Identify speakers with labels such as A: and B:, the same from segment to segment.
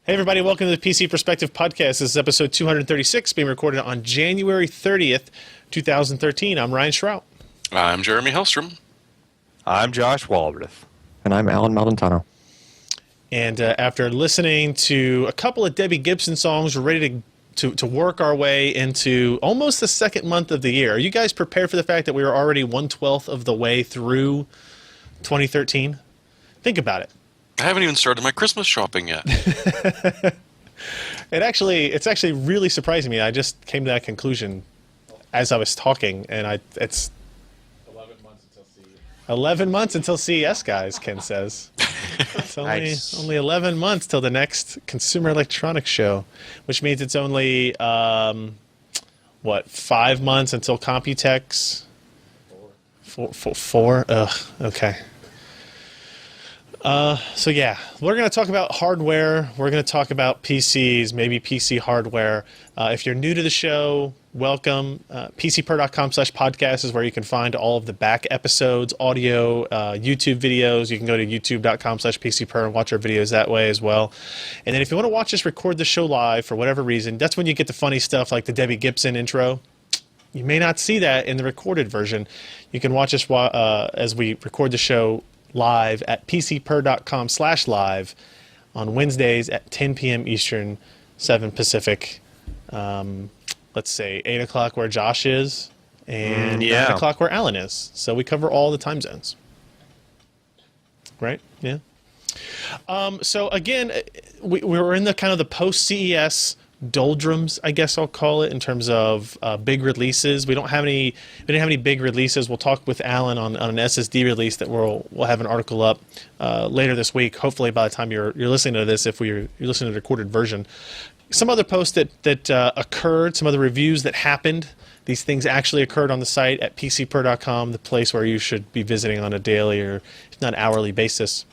A: Hey everybody, welcome to the PC Perspective Podcast. This is episode 236, being recorded on January 30th, 2013. I'm Ryan Shrout.
B: I'm Jeremy Hellstrom.
C: I'm Josh Waldreth. And I'm Alan Maldentano.
A: And after listening to a couple of Debbie Gibson songs, we're ready to work our way into almost the second month of the year. Are you guys prepared for the fact that we are already 1/12 of the way through 2013? Think about it.
B: I haven't even started my Christmas shopping yet.
A: It's actually really surprising me. I just came to that conclusion as I was talking, and it's 11 months until CES. 11 months until CES, guys, Ken says. It's only 11 months till the next Consumer Electronics Show, which means it's only 5 months until Computex? Four? Ugh, okay. So yeah, we're going to talk about hardware. We're going to talk about PCs, maybe PC hardware. If you're new to the show, welcome. PCPer.com/podcast is where you can find all of the back episodes, audio, YouTube videos. You can go to youtube.com/PCPer and watch our videos that way as well. And then if you want to watch us record the show live for whatever reason, that's when you get the funny stuff like the Debbie Gibson intro. You may not see that in the recorded version. You can watch us as we record the show live at PCPer.com/live on Wednesdays at 10 p.m. Eastern, 7 Pacific. Let's say 8 o'clock where Josh is, and 9 o'clock where Alan is. So we cover all the time zones. Right? Yeah. So again, we were in the kind of the post-CES doldrums, I guess I'll call it, in terms of big releases. We didn't have any big releases. We'll talk with Alan on an SSD release that we'll have an article up later this week. Hopefully, by the time you're listening to this, if you're listening to the recorded version, some other posts that occurred, some other reviews that happened. These things actually occurred on the site at PCPer.com, the place where you should be visiting on a daily or if not hourly basis.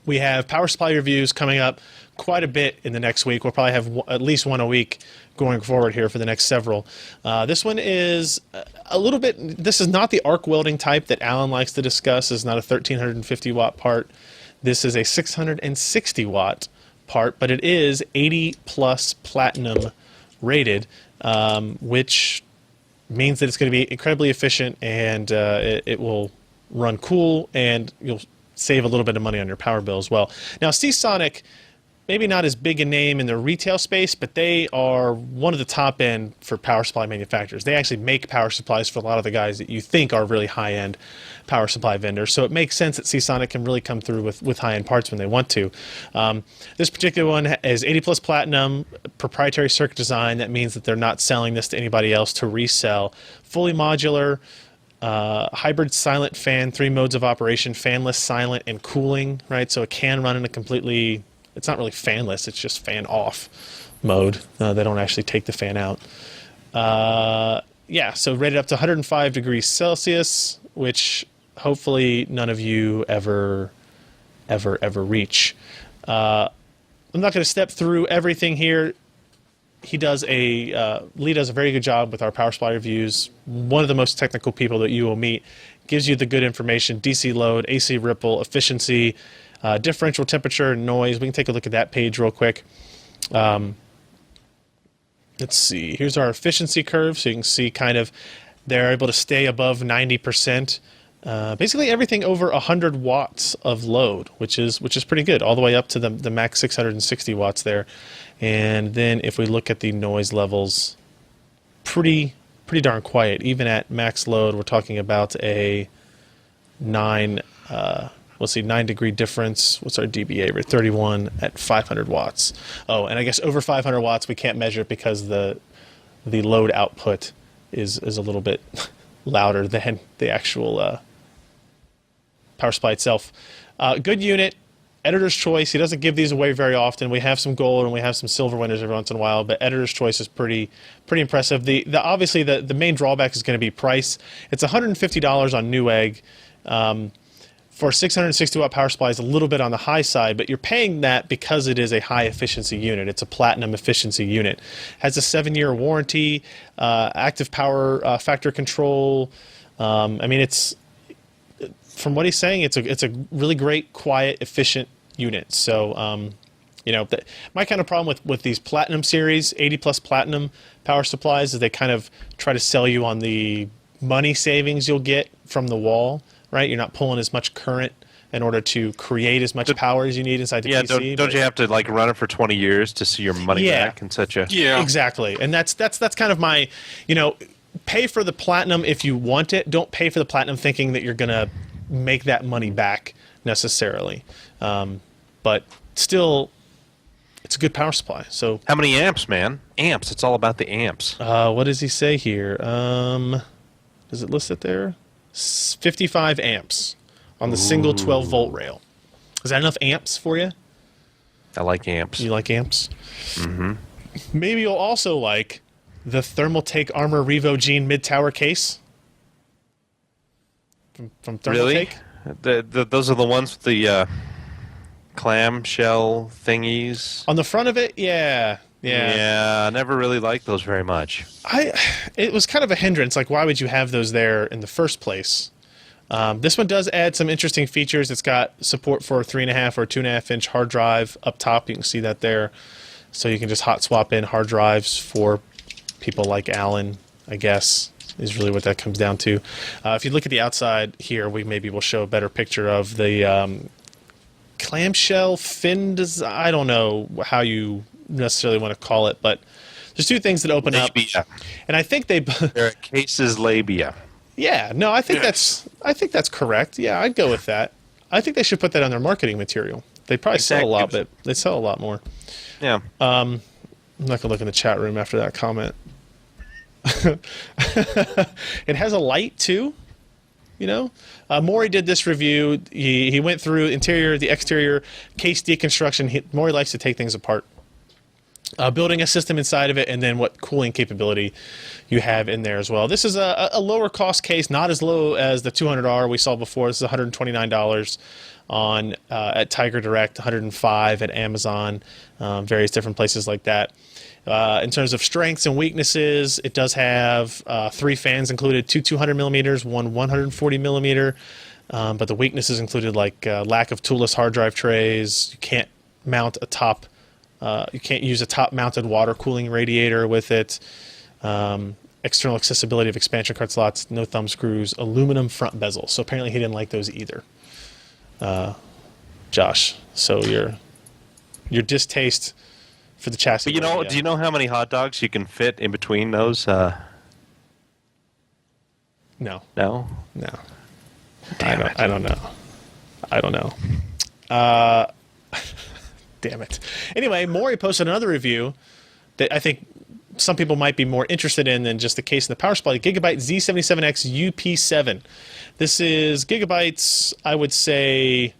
A: We have power supply reviews coming up quite a bit in the next week. We'll probably have at least one a week going forward here for the next several. This one is a little bit, this is not the arc welding type that Alan likes to discuss. It's not a 1350 watt part. This is a 660 watt part, but it is 80 plus platinum rated, which means that it's going to be incredibly efficient, and it will run cool, and you'll save a little bit of money on your power bill as well. Now, Seasonic, maybe not as big a name in the retail space, but they are one of the top end for power supply manufacturers. They actually make power supplies for a lot of the guys that you think are really high-end power supply vendors. So it makes sense that Seasonic can really come through with high-end parts when they want to. This particular one is 80 plus platinum, proprietary circuit design. That means that they're not selling this to anybody else to resell. Fully modular, hybrid silent fan, 3 modes of operation, fanless, silent, and cooling, right? So it can run in a completely, it's not really fanless, it's just fan off mode. They don't actually take the fan out. So rated up to 105 degrees Celsius, which hopefully none of you ever reach. I'm not going to step through everything here. Lee does a very good job with our power supply reviews. One of the most technical people that you will meet. Gives you the good information: DC load, AC ripple, efficiency, differential temperature, and noise. We can take a look at that page real quick. Let's see. Here's our efficiency curve, so you can see kind of they're able to stay above 90%. Basically everything over 100 watts of load, which is pretty good, all the way up to the max 660 watts there. And then if we look at the noise levels, pretty darn quiet. Even at max load, we're talking about a 9 degree difference. What's our dBA? We're 31 at 500 watts. Oh, and I guess over 500 watts we can't measure it because the load output is a little bit louder than the actual power supply itself. Good unit. Editor's choice. He doesn't give these away very often. We have some gold and we have some silver winners every once in a while, but editor's choice is pretty impressive. Obviously the main drawback is going to be price. It's $150 on Newegg. For 660 watt power supply is a little bit on the high side, but you're paying that because it is a high efficiency unit. It's a platinum efficiency unit. Has a 7-year warranty, active power factor control. I mean, it's, from what he's saying, it's a really great, quiet, efficient unit. So You know, my kind of problem with these Platinum series, 80 plus Platinum power supplies, is they kind of try to sell you on the money savings you'll get from the wall, right? You're not pulling as much current in order to create as much power as you need inside the PC.
C: Don't you have to like run it for 20 years to see your money back in such a...
B: Yeah.
A: Exactly. And that's kind of my, you know, pay for the Platinum if you want it. Don't pay for the Platinum thinking that you're going to make that money back necessarily. But still, it's a good power supply. So
C: How many amps, man? Amps. It's all about the amps.
A: what does he say here? Does it list it there? 55 amps on the single 12-volt rail. Is that enough amps for you?
C: I like amps.
A: You like amps? Mm-hmm. Maybe you'll also like the Thermaltake Armor Revo Gene mid-tower case from Thermaltake.
C: Really? Those are the ones with the clamshell thingies?
A: On the front of it, yeah.
C: Yeah, I never really liked those very much.
A: It was kind of a hindrance. Like, why would you have those there in the first place? This one does add some interesting features. It's got support for a 3.5 or 2.5 inch hard drive up top. You can see that there. So you can just hot swap in hard drives for people like Alan, I guess, is really what that comes down to. If you look at the outside here, maybe we'll show a better picture of the clamshell fin design. I don't know how you necessarily want to call it, but there's two things that open up. And I think
C: They're a cases labia.
A: Yeah, no, I think that's correct. Yeah, I'd go with that. I think they should put that on their marketing material. They probably sell a lot, but they sell a lot more.
C: Yeah.
A: I'm not gonna look in the chat room after that comment. It has a light too. You know, Maury did this review. He went through the exterior case deconstruction. Maury likes to take things apart. Building a system inside of it, and then what cooling capability you have in there as well. This is a lower cost case, not as low as the $200 we saw before. This is $129 on at Tiger Direct, $105 at Amazon, various different places like that. In terms of strengths and weaknesses, it does have 3 fans included, 200 millimeters, one 140 millimeter. But the weaknesses included like lack of toolless hard drive trays. You can't mount a top. You can't use a top-mounted water cooling radiator with it. External accessibility of expansion card slots, no thumb screws, aluminum front bezel. So apparently he didn't like those either. Josh, so your distaste for the chassis.
C: But do you know how many hot dogs you can fit in between those?
A: No.
C: No?
A: No.
C: Damn it.
A: I don't know. Damn it. Anyway, Maury posted another review that I think some people might be more interested in than just the case in the power supply. Gigabyte Z77X UP7. This is Gigabyte's, I would say,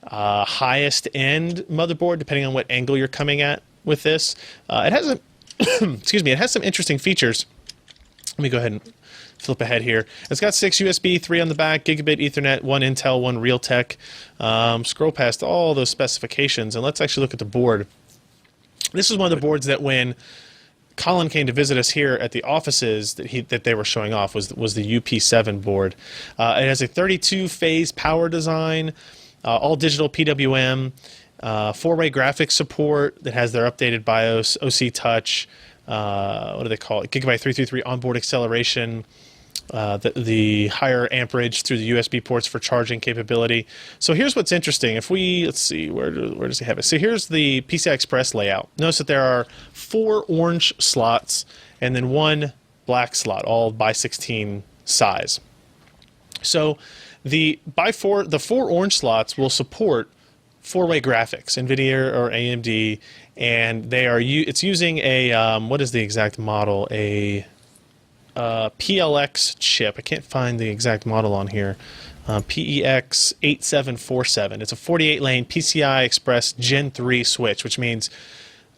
A: highest end motherboard, depending on what angle you're coming at with this. It has it has some interesting features. Let me go ahead and flip ahead here. It's got 6 USB, 3 on the back, gigabit Ethernet, 1 Intel, 1 Realtek. Scroll past all those specifications, and let's actually look at the board. This is one of the boards that when Colin came to visit us here at the offices that they were showing off was the UP7 board. It has a 32-phase power design, all digital PWM, 4-way graphics support that has their updated BIOS, OC Touch, what do they call it? Gigabyte 333 onboard acceleration, the higher amperage through the USB ports for charging capability. So here's what's interesting. If let's see, where does he have it? So here's the PCI Express layout. Notice that there are 4 orange slots and then 1 black slot, all by 16 size. So the 4 orange slots will support 4-way graphics, Nvidia or AMD, and it's using a what is the exact model? A PLX chip. I can't find the exact model on here. PEX 8747. It's a 48-lane PCI Express Gen 3 switch, which means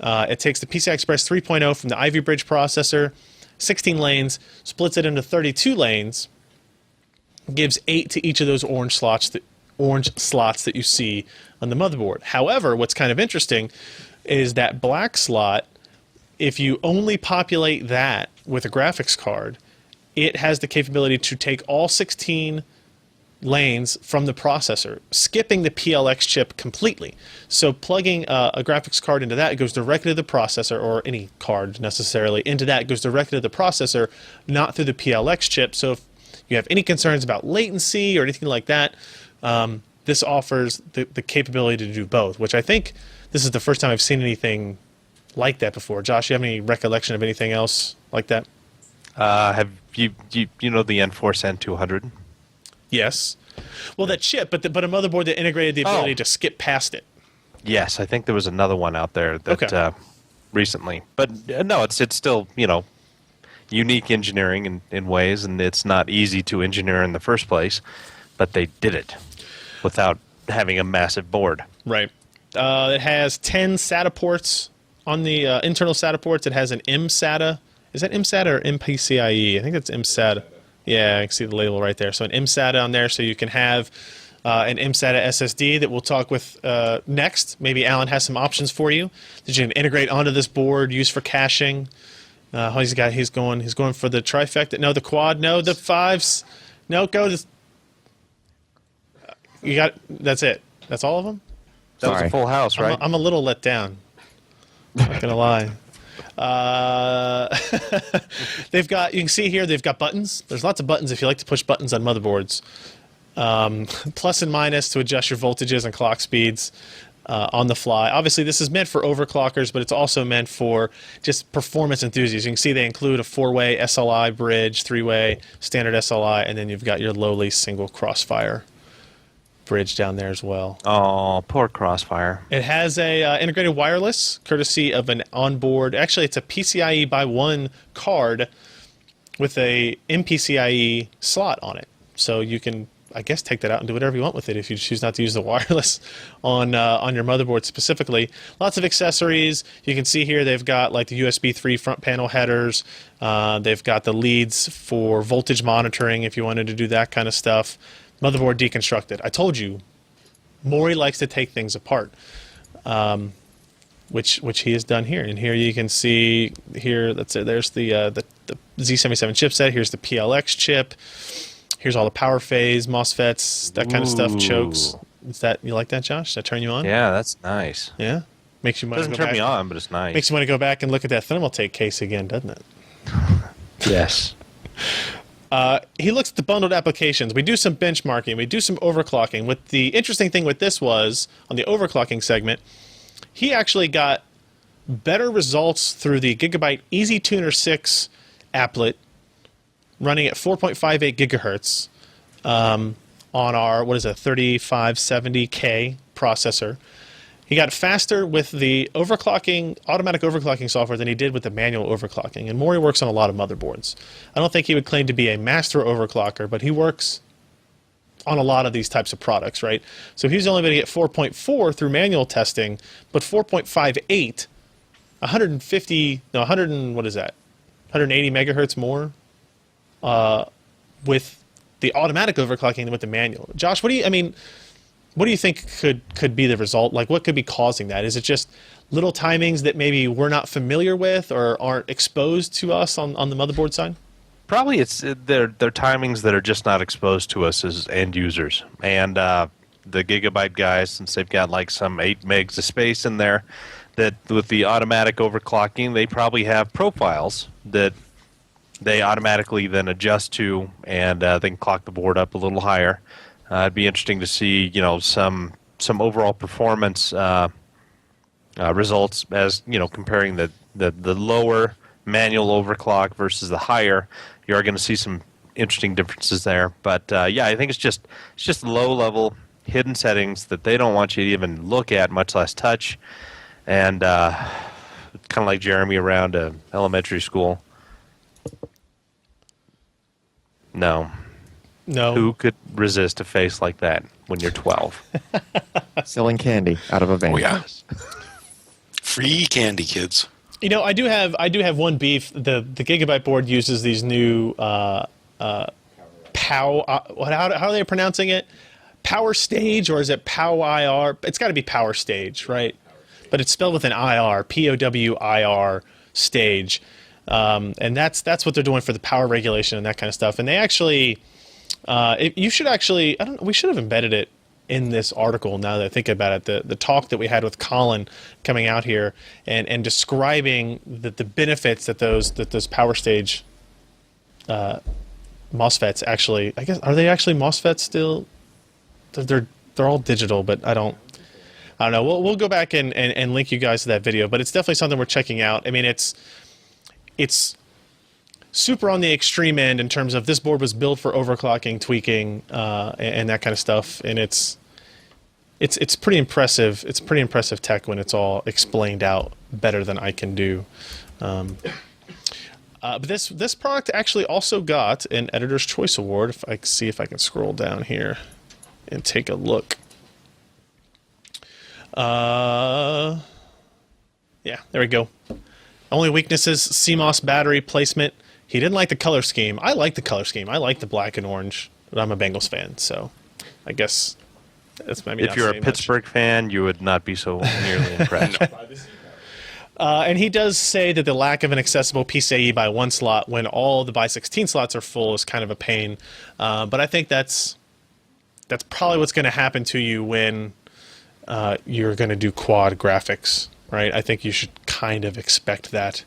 A: it takes the PCI Express 3.0 from the Ivy Bridge processor, 16 lanes, splits it into 32 lanes, gives 8 to each of those orange slots that you see on the motherboard. However, what's kind of interesting is that black slot, if you only populate that with a graphics card, it has the capability to take all 16 lanes from the processor, skipping the PLX chip completely. So plugging a graphics card into that, it goes directly to the processor, or any card necessarily into that, it goes directly to the processor, not through the PLX chip. So if you have any concerns about latency or anything like that, this offers the capability to do both, which I think this is the first time I've seen anything like that before. Josh, you have any recollection of anything else like that?
C: Have you know the Enforce N200?
A: Yes. Well, that chip, but a motherboard that integrated the ability to skip past it.
C: Yes, I think there was another one out there that recently. But no, it's still, unique engineering in ways, and it's not easy to engineer in the first place, but they did it without having a massive board.
A: Right. It has 10 SATA ports on the internal SATA ports. It has an mSATA. Is that mSATA or MPCIe? I think that's mSATA. Yeah, I can see the label right there. So an mSATA on there, so you can have an mSATA SSD that we'll talk with next. Maybe Alan has some options for you that you can integrate onto this board, use for caching. He's going for the trifecta. No, the quad. No, the fives. No, go to. You got. That's it. That's all of them.
C: That was a full house, right?
A: I'm a little let down. Not gonna lie. They've got. You can see here. They've got buttons. There's lots of buttons if you like to push buttons on motherboards. Plus and minus to adjust your voltages and clock speeds on the fly. Obviously, this is meant for overclockers, but it's also meant for just performance enthusiasts. You can see they include a 4-way SLI bridge, 3-way standard SLI, and then you've got your lowly single crossfire bridge down there as well.
C: Oh, poor Crossfire.
A: It has a integrated wireless, courtesy of an onboard. Actually, it's a PCIe by 1 card with a MPCIe slot on it. So you can, I guess, take that out and do whatever you want with it if you choose not to use the wireless on your motherboard specifically. Lots of accessories. You can see here they've got like the USB 3 front panel headers. They've got the leads for voltage monitoring if you wanted to do that kind of stuff. Motherboard deconstructed. I told you, Maury likes to take things apart, which he has done here. And here you can see here. There's the Z77 chipset. Here's the PLX chip. Here's all the power phase, MOSFETs, that kind of stuff. Chokes. Is that, you like that, Josh? Does that turn you on?
C: Yeah, that's nice.
A: Yeah. Makes you want to
C: Doesn't
A: go
C: turn
A: back.
C: me on, but it's nice.
A: Makes you want to go back and look at that Thermaltake case again, doesn't it?
C: Yes.
A: He looks at the bundled applications. We do some benchmarking. We do some overclocking. With the interesting thing with this was, on the overclocking segment, he actually got better results through the Gigabyte EasyTuner 6 applet running at 4.58 gigahertz on our, 3570K processor. He got faster with the overclocking, automatic overclocking software than he did with the manual overclocking. And Maury works on a lot of motherboards. I don't think he would claim to be a master overclocker, but he works on a lot of these types of products, right? So he's only going to get 4.4 through manual testing, but 4.58, 180 megahertz more with the automatic overclocking than with the manual. Josh, what do you think could be the result? Like, what could be causing that? Is it just little timings that maybe we're not familiar with or aren't exposed to us on the motherboard side?
C: Probably they're timings that are just not exposed to us as end users. And the Gigabyte guys, since they've got like some 8 megs of space in there, that with the automatic overclocking, they probably have profiles that they automatically then adjust to, and they can clock the board up a little higher. It'd be interesting to see, some overall performance results as comparing the lower manual overclock versus the higher. You are going to see some interesting differences there. But yeah, I think it's just low level hidden settings that they don't want you to even look at, much less touch. And kind of like Jeremy around elementary school. No. Who could resist a face like that when you're 12?
D: Selling candy out of a van.
B: Oh, yeah. Free candy, kids.
A: I do have one beef. The Gigabyte board uses these new POW. How are they pronouncing it? Power Stage, or is it POW IR? It's got to be Power Stage, right? But it's spelled with an IR, POWIR stage, and that's what they're doing for the power regulation and that kind of stuff. And they actually You should actually, I don't know, we should have embedded it in this article now that I think about it. The talk that we had with Colin coming out here and describing the benefits that those power stage MOSFETs actually, I guess, are they actually MOSFETs still? They're all digital, but I don't know. We'll go back and link you guys to that video, but it's definitely something we're checking out. I mean, it's super on the extreme end in terms of this board was built for overclocking, tweaking, and that kind of stuff, and it's pretty impressive. It's pretty impressive tech when it's all explained out better than I can do. But this product actually also got an Editor's Choice Award. If I see if I can scroll down here and take a look. Yeah, there we go. Only weaknesses: CMOS battery placement. He didn't like the color scheme. I like the color scheme. I like the black and orange, but I'm a Bengals fan, so I guess that's maybe.
C: If you're a Pittsburgh fan, you would not be so nearly impressed.
A: And he does say that the lack of an accessible PCIe by 1 slot when all the by 16 slots are full is kind of a pain. But I think that's probably what's going to happen to you when you're going to do quad graphics, right? I think you should kind of expect that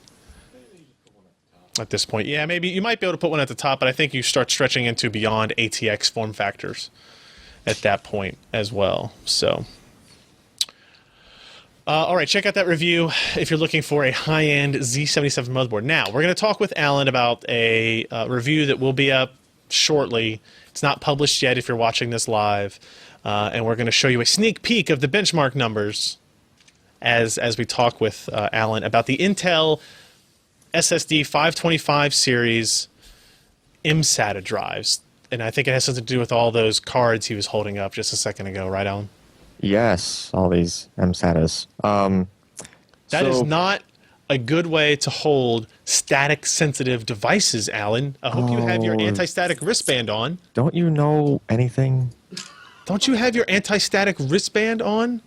A: at this point. Yeah, maybe you might be able to put one at the top, but I think you start stretching into beyond ATX form factors at that point as well. So, all right, check out that review if you're looking for a high-end Z77 motherboard. Now, we're going to talk with Alan about a review that will be up shortly. It's not published yet if you're watching this live. And we're going to show you a sneak peek of the benchmark numbers as we talk with Alan about the Intel SSD 525 series SATA drives. And I think it has something to do with all those cards he was holding up just a second ago, right, Alan?
D: Yes, all these SATAs.
A: That is not a good way to hold static-sensitive devices, Alan. I hope you have your anti-static wristband on.
D: Don't you know anything?
A: Don't you have your anti-static wristband on?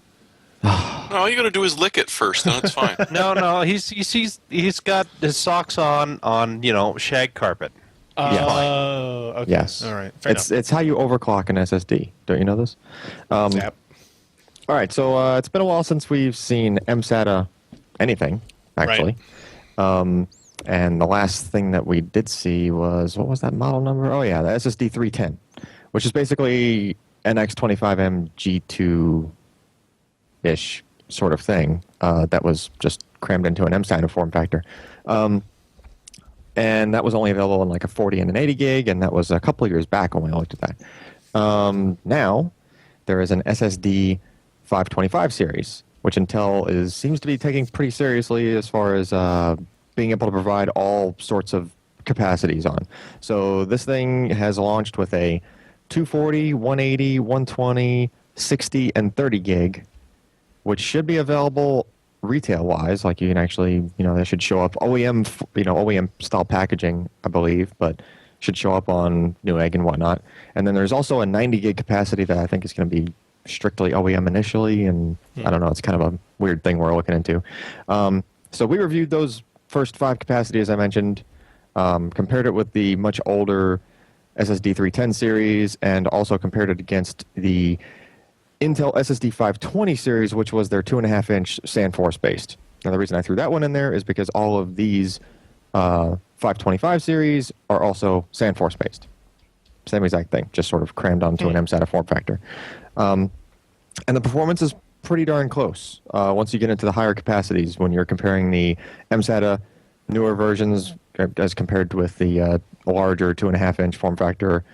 B: No, all you got to do is lick it first, then it's fine.
C: No, he's got his socks on shag carpet.
A: Oh, okay.
D: Yes.
A: All right. Fair enough.
D: It's how you overclock an SSD. Don't you know this?
A: Zap.
D: All right, so it's been a while since we've seen SATA anything, actually. Right. And the last thing that we did see was, what was that model number? Oh, yeah, the SSD 310, which is basically NX25M G2-ish sort of thing that was just crammed into an SATA form factor. And that was only available in like a 40 and an 80 gig, and that was a couple of years back when we looked at that. Now, there is an SSD 525 series, which Intel seems to be taking pretty seriously as far as being able to provide all sorts of capacities on. So this thing has launched with a 240, 180, 120, 60, and 30 gig, which should be available retail-wise. Like you can actually, they should show up OEM style packaging, I believe, but should show up on Newegg and whatnot. And then there's also a 90 gig capacity that I think is going to be strictly OEM initially, and I don't know, it's kind of a weird thing we're looking into. So we reviewed those first 5 capacities I mentioned, compared it with the much older SSD 310 series, and also compared it against the Intel SSD 520 series, which was their 2.5-inch SandForce based. Now the reason I threw that one in there is because all of these 525 series are also SandForce based. Same exact thing, just sort of crammed onto an SATA form factor. And the performance is pretty darn close once you get into the higher capacities when you're comparing the SATA newer versions as compared with the larger 2.5-inch form factor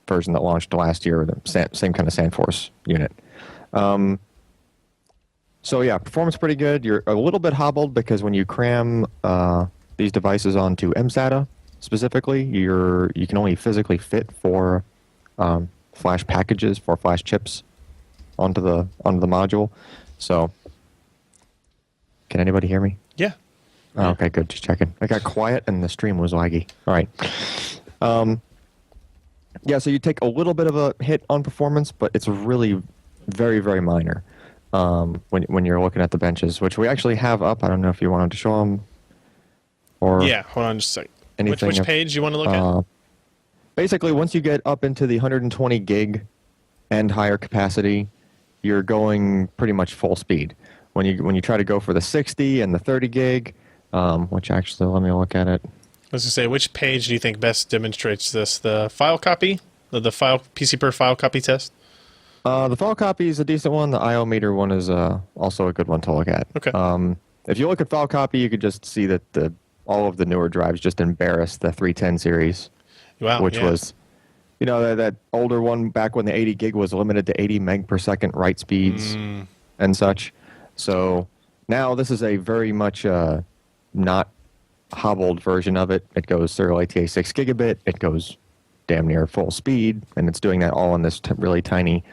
D: version that launched last year, the same kind of SandForce unit. So yeah, performance pretty good. You're a little bit hobbled because when you cram these devices onto SATA specifically, you can only physically fit 4 flash packages, 4 flash chips onto the module. So, can anybody hear me?
A: Yeah.
D: Oh, okay, good. Just checking. I got quiet and the stream was laggy. All right. Yeah, so you take a little bit of a hit on performance, but it's really very, very minor when you're looking at the benches, which we actually have up. I don't know if you wanted to show them or
A: yeah. Hold on just a second.
D: Anything
A: Which page you want to look at?
D: basically, once you get up into the 120 gig and higher capacity, you're going pretty much full speed. When you try to go for the 60 and the 30 gig, which actually, let me look at it.
A: I was going to say, which page do you think best demonstrates this? The file copy? The file PC per file copy test?
D: The file copy is a decent one. The IO meter one is also a good one to look at.
A: Okay.
D: If you look at file copy, you could just see that all of the newer drives just embarrass the 310 series,
A: Wow.
D: which
A: yeah.
D: was, that older one back when the 80 gig was limited to 80 meg per second write speeds and such. So now this is a very much not hobbled version of it. It goes serial ATA 6 gigabit. It goes damn near full speed, and it's doing that all in this really tiny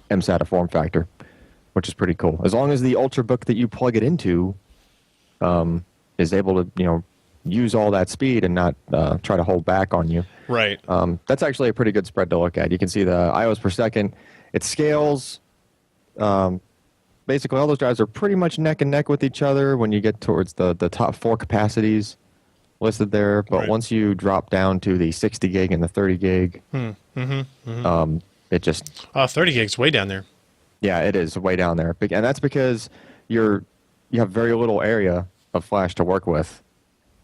D: MSATA form factor, which is pretty cool. As long as the Ultrabook that you plug it into is able to, use all that speed and not try to hold back on you.
A: Right.
D: That's actually a pretty good spread to look at. You can see the IOs per second. It scales. Basically, all those drives are pretty much neck and neck with each other when you get towards the top 4 capacities listed there. But
A: Right.
D: once you drop down to the 60 gig and the 30 gig, it just
A: 30 gigs way down there.
D: yeah, it is way down there, and that's because you have very little area of flash to work with,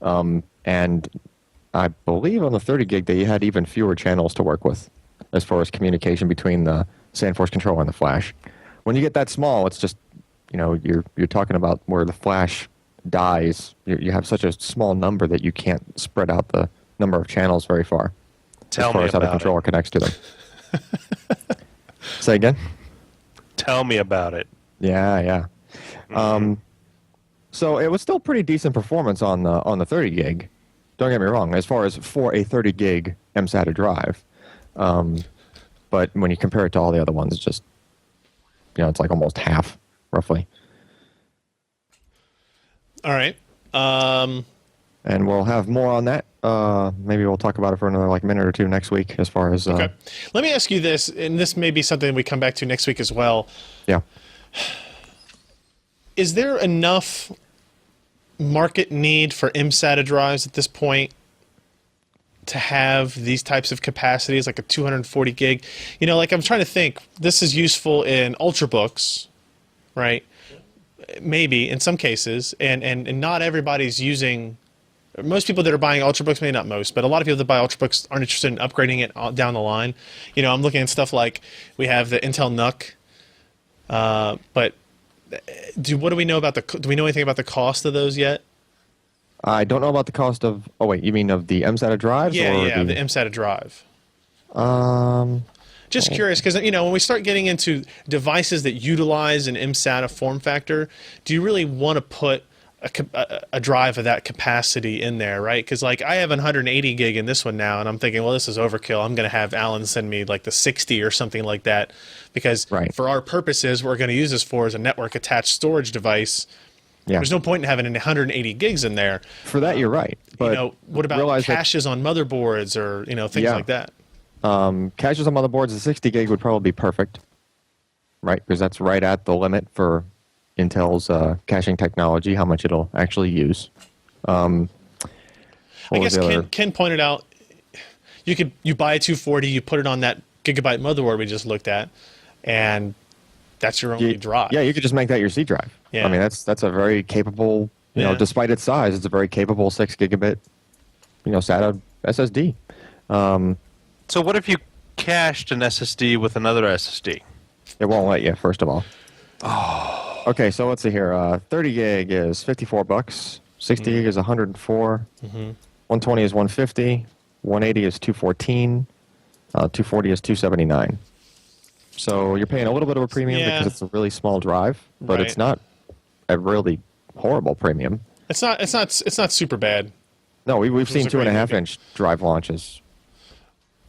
D: and I believe on the 30 gig that you had even fewer channels to work with as far as communication between the SandForce controller and the flash. When you get that small, it's just you're talking about where the flash dies. You have such a small number that you can't spread out the number of channels very far
C: Tell
D: as far
C: me
D: as how the
C: about
D: controller
C: it.
D: connects to them. Say again?
C: Tell me about it.
D: Yeah. So it was still pretty decent performance on the 30 gig. Don't get me wrong, as far as for a 30 gig MSATA drive. But when you compare it to all the other ones, it's just, it's like almost half, roughly.
A: All right.
D: And we'll have more on that. Maybe we'll talk about it for another minute or two next week as far as...
A: Okay. Let me ask you this, and this may be something we come back to next week as well.
D: Yeah.
A: Is there enough market need for MSATA drives at this point to have these types of capacities, like a 240 gig? I'm trying to think. This is useful in Ultrabooks, right? Maybe in some cases, and not everybody's using. Most people that are buying Ultrabooks, maybe not most, but a lot of people that buy Ultrabooks aren't interested in upgrading it down the line. I'm looking at stuff like we have the Intel NUC, but do we know about do we know anything about the cost of those yet?
D: I don't know about the cost of... Oh, wait, you mean of the MSATA drives?
A: Yeah, the MSATA drive. Just curious, because when we start getting into devices that utilize an MSATA form factor, do you really want to put a drive of that capacity in there, right? Because I have 180 gig in this one now, and I'm thinking, well, this is overkill. I'm going to have Alan send me the 60 or something like that, because for our purposes, we're going to use this for as a network attached storage device.
D: Yeah.
A: There's no point in having 180 gigs in there.
D: For that, you're right. But
A: what about caches on motherboards or things like that?
D: Caches on motherboards, the 60 gig would probably be perfect, right? Because that's right at the limit for Intel's caching technology, how much it'll actually use.
A: I guess Ken pointed out you buy a 240, you put it on that gigabyte motherboard we just looked at, and that's your only drive.
D: Yeah, you could just make that your C drive.
A: Yeah.
D: I mean, that's a very capable, despite its size, it's a very capable 6 gigabit, SATA SSD.
C: So what if you cached an SSD with another SSD?
D: It won't let you, first of all. Oh. Okay, so let's see here. 30 gig is $54. 60 gig is 104. 120 is 150. 180 is 214. 240 is 279. So you're paying a little bit of a premium because it's a really small drive, but it's not a really horrible premium.
A: It's not super bad.
D: No, we've seen 2.5 inch drive launches.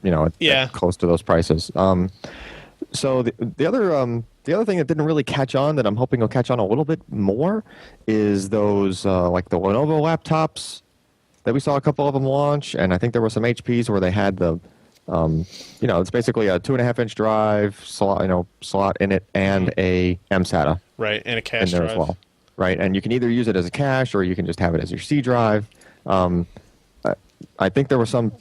D: At close to those prices. So the other thing that didn't really catch on that I'm hoping will catch on a little bit more is those like the Lenovo laptops that we saw a couple of them launch, and I think there were some HPs where they had the it's basically a 2.5 inch drive slot in it and a MSATA
A: and a cache
D: in there
A: drive
D: as well, right? And you can either use it as a cache or you can just have it as your C drive. I think there was some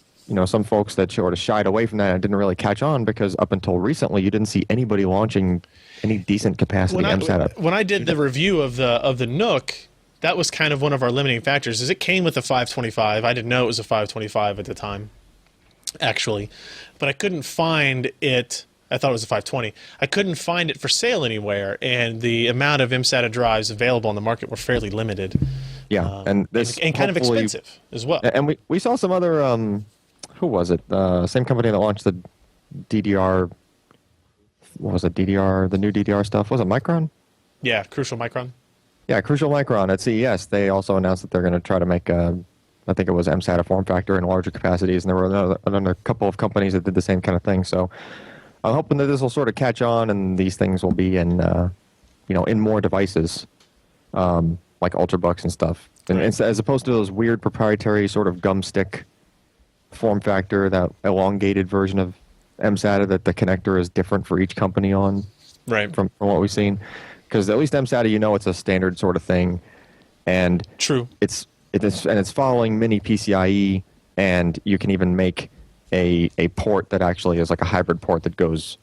D: some folks that sort of shied away from that and didn't really catch on because up until recently you didn't see anybody launching any decent capacity MSATA.
A: When I did the review of the Nook, that was kind of one of our limiting factors. Is it came with a 525. I didn't know it was a 525 at the time, actually, but I couldn't find it. I thought it was a 520. I couldn't find it for sale anywhere, and the amount of MSATA drives available on the market were fairly limited.
D: Yeah, and this
A: and kind of expensive as well.
D: And we saw some other who was it? Same company that launched the DDR. What was it? DDR, the new DDR stuff. Was it Micron?
A: Yeah, Crucial Micron.
D: Yeah, Crucial Micron at CES. They also announced that they're going to try to make I think it was MSATA form factor in larger capacities, and there were another couple of companies that did the same kind of thing. So I'm hoping that this will sort of catch on, and these things will be in, in more devices, like Ultrabooks and stuff, and as opposed to those weird proprietary sort of gum stick form factor, that elongated version of MSATA that the connector is different for each company on,
A: right?
D: From what we've seen, because at least MSATA, it's a standard sort of thing, and
A: true,
D: it's following mini PCIe, and you can even make a port that actually is like a hybrid port that goes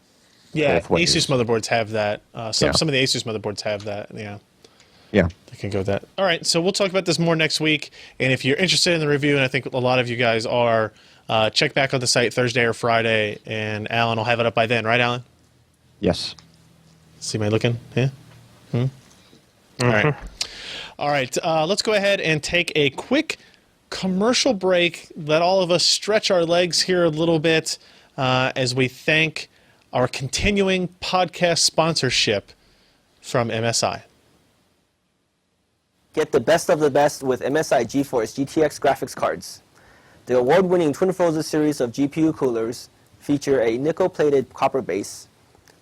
D: both ways.
A: Asus motherboards have that. Some of the Asus motherboards have that. Yeah, they can go with that. All right, so we'll talk about this more next week, and if you're interested in the review, and I think a lot of you guys are, check back on the site Thursday or Friday, and Alan will have it up by then, right, Alan?
D: Yes.
A: See me looking? Yeah. All right. All right. Let's go ahead and take a quick commercial break. Let all of us stretch our legs here a little bit as we thank our continuing podcast sponsorship from MSI.
E: Get the best of the best with MSI GeForce GTX graphics cards. The award-winning twin-frozen series of GPU coolers feature a nickel-plated copper base,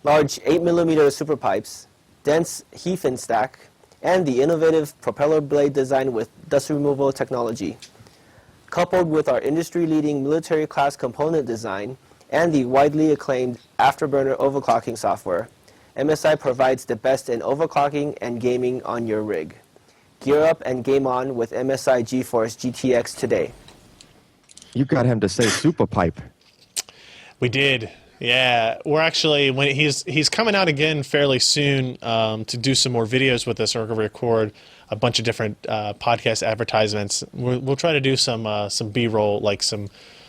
E: large 8mm super pipes, dense heat-fin stack, and the innovative propeller blade design with dust removal technology. Coupled with our industry-leading military-class component design and the widely acclaimed Afterburner overclocking software, MSI provides the best in overclocking and gaming on your rig. Gear up and game on with MSI GeForce GTX today.
D: You got him to say super pipe.
A: We did. Yeah, we're actually when he's coming out again fairly soon to do some more videos with us, or record a bunch of different podcast advertisements. We'll try to do some B-roll, like some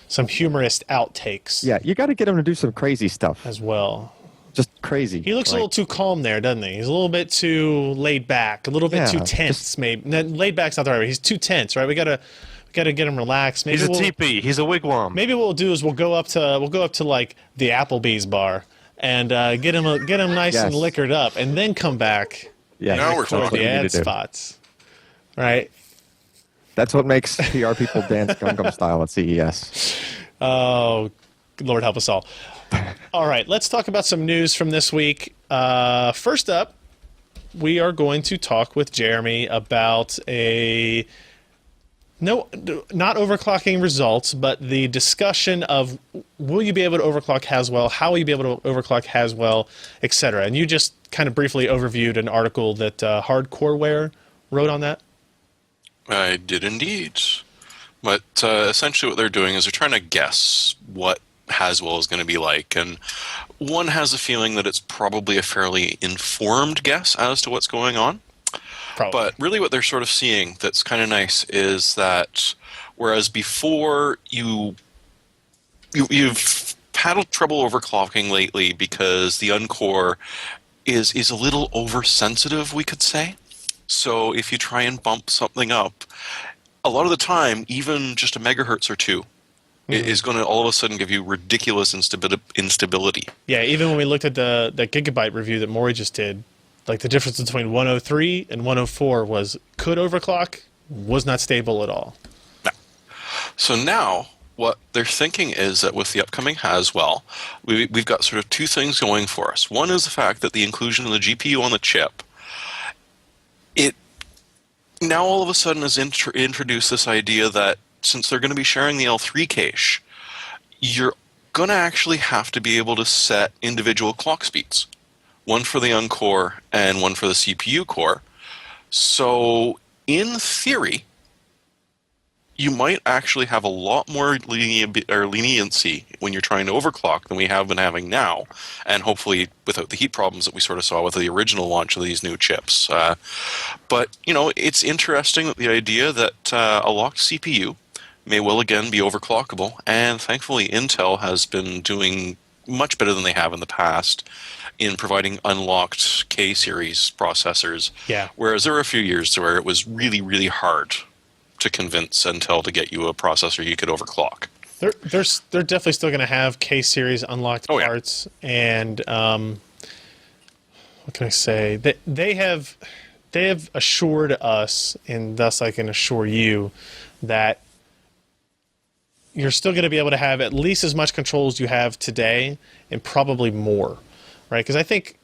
A: humorous outtakes.
D: Yeah, you got to get him to do some crazy stuff
A: as well.
D: Just crazy.
A: He looks a little too calm there, doesn't he? He's a little bit too laid back, a little bit too tense. Maybe laid back's not the right word. He's too tense, right? We gotta get him relaxed. Maybe
C: he's a teepee. He's a wigwam.
A: Maybe what we'll do is we'll go up to like the Applebee's bar and get him nice and liquored up, and then come back.
D: Yeah,
B: now we're talking.
A: The ad spots, right?
D: That's what makes PR people dance Gangnam Style at CES.
A: Oh, Lord help us all. All right, let's talk about some news from this week. First up, we are going to talk with Jeremy about not overclocking results, but the discussion of will you be able to overclock Haswell, how will you be able to overclock Haswell, etc. And you just kind of briefly overviewed an article that Hardcoreware wrote on that.
B: I did indeed. But essentially what they're doing is they're trying to guess what Haswell is going to be like, and one has a feeling that it's probably a fairly informed guess as to what's going on.
A: Probably.
B: But really what they're sort of seeing that's kind of nice is that whereas before you've had trouble overclocking lately because the Uncore is a little oversensitive, we could say. So if you try and bump something up, a lot of the time, even just a megahertz or two is going to all of a sudden give you ridiculous instability.
A: Yeah, even when we looked at the Gigabyte review that Maury just did, like the difference between 103 and 104 could overclock, was not stable at all.
B: No. So now what they're thinking is that with the upcoming Haswell, we've got sort of two things going for us. One is the fact that the inclusion of the GPU on the chip, it now all of a sudden has introduced this idea that since they're going to be sharing the L3 cache, you're going to actually have to be able to set individual clock speeds. One for the Uncore and one for the CPU core. So, in theory, you might actually have a lot more leniency when you're trying to overclock than we have been having now, and hopefully without the heat problems that we sort of saw with the original launch of these new chips. But, it's interesting that the idea that a locked CPU may well again be overclockable, and thankfully Intel has been doing much better than they have in the past in providing unlocked K-series processors,
A: Yeah.
B: whereas there were a few years where it was really, really hard to convince Intel to get you a processor you could overclock.
A: They're definitely still going to have K-series unlocked
B: Oh, yeah.
A: parts, and what can I say? They have assured us, and thus I can assure you, that you're still going to be able to have at least as much control as you have today, and probably more, right? Because I think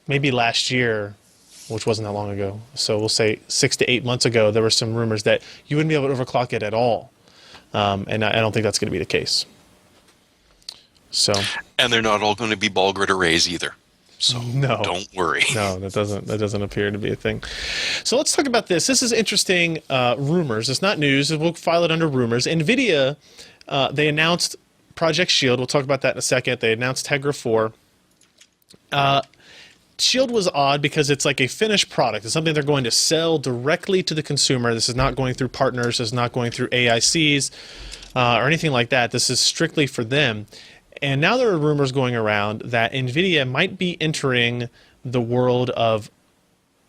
A: maybe last year, which wasn't that long ago, so we'll say 6 to 8 months ago, there were some rumors that you wouldn't be able to overclock it at all. And I don't think that's going to be the case. So
B: And they're not all going to be ball grid arrays either. So
A: No.
B: don't worry.
A: no, that doesn't appear to be a thing. So let's talk about this. This is interesting rumors. It's not news. We'll file it under rumors. Nvidia, they announced Project Shield. We'll talk about that in a second. They announced Tegra 4. Shield was odd because it's like a finished product. It's something they're going to sell directly to the consumer. This is not going through partners. This is not going through AICs or anything like that. This is strictly for them. And now there are rumors going around that Nvidia might be entering the world of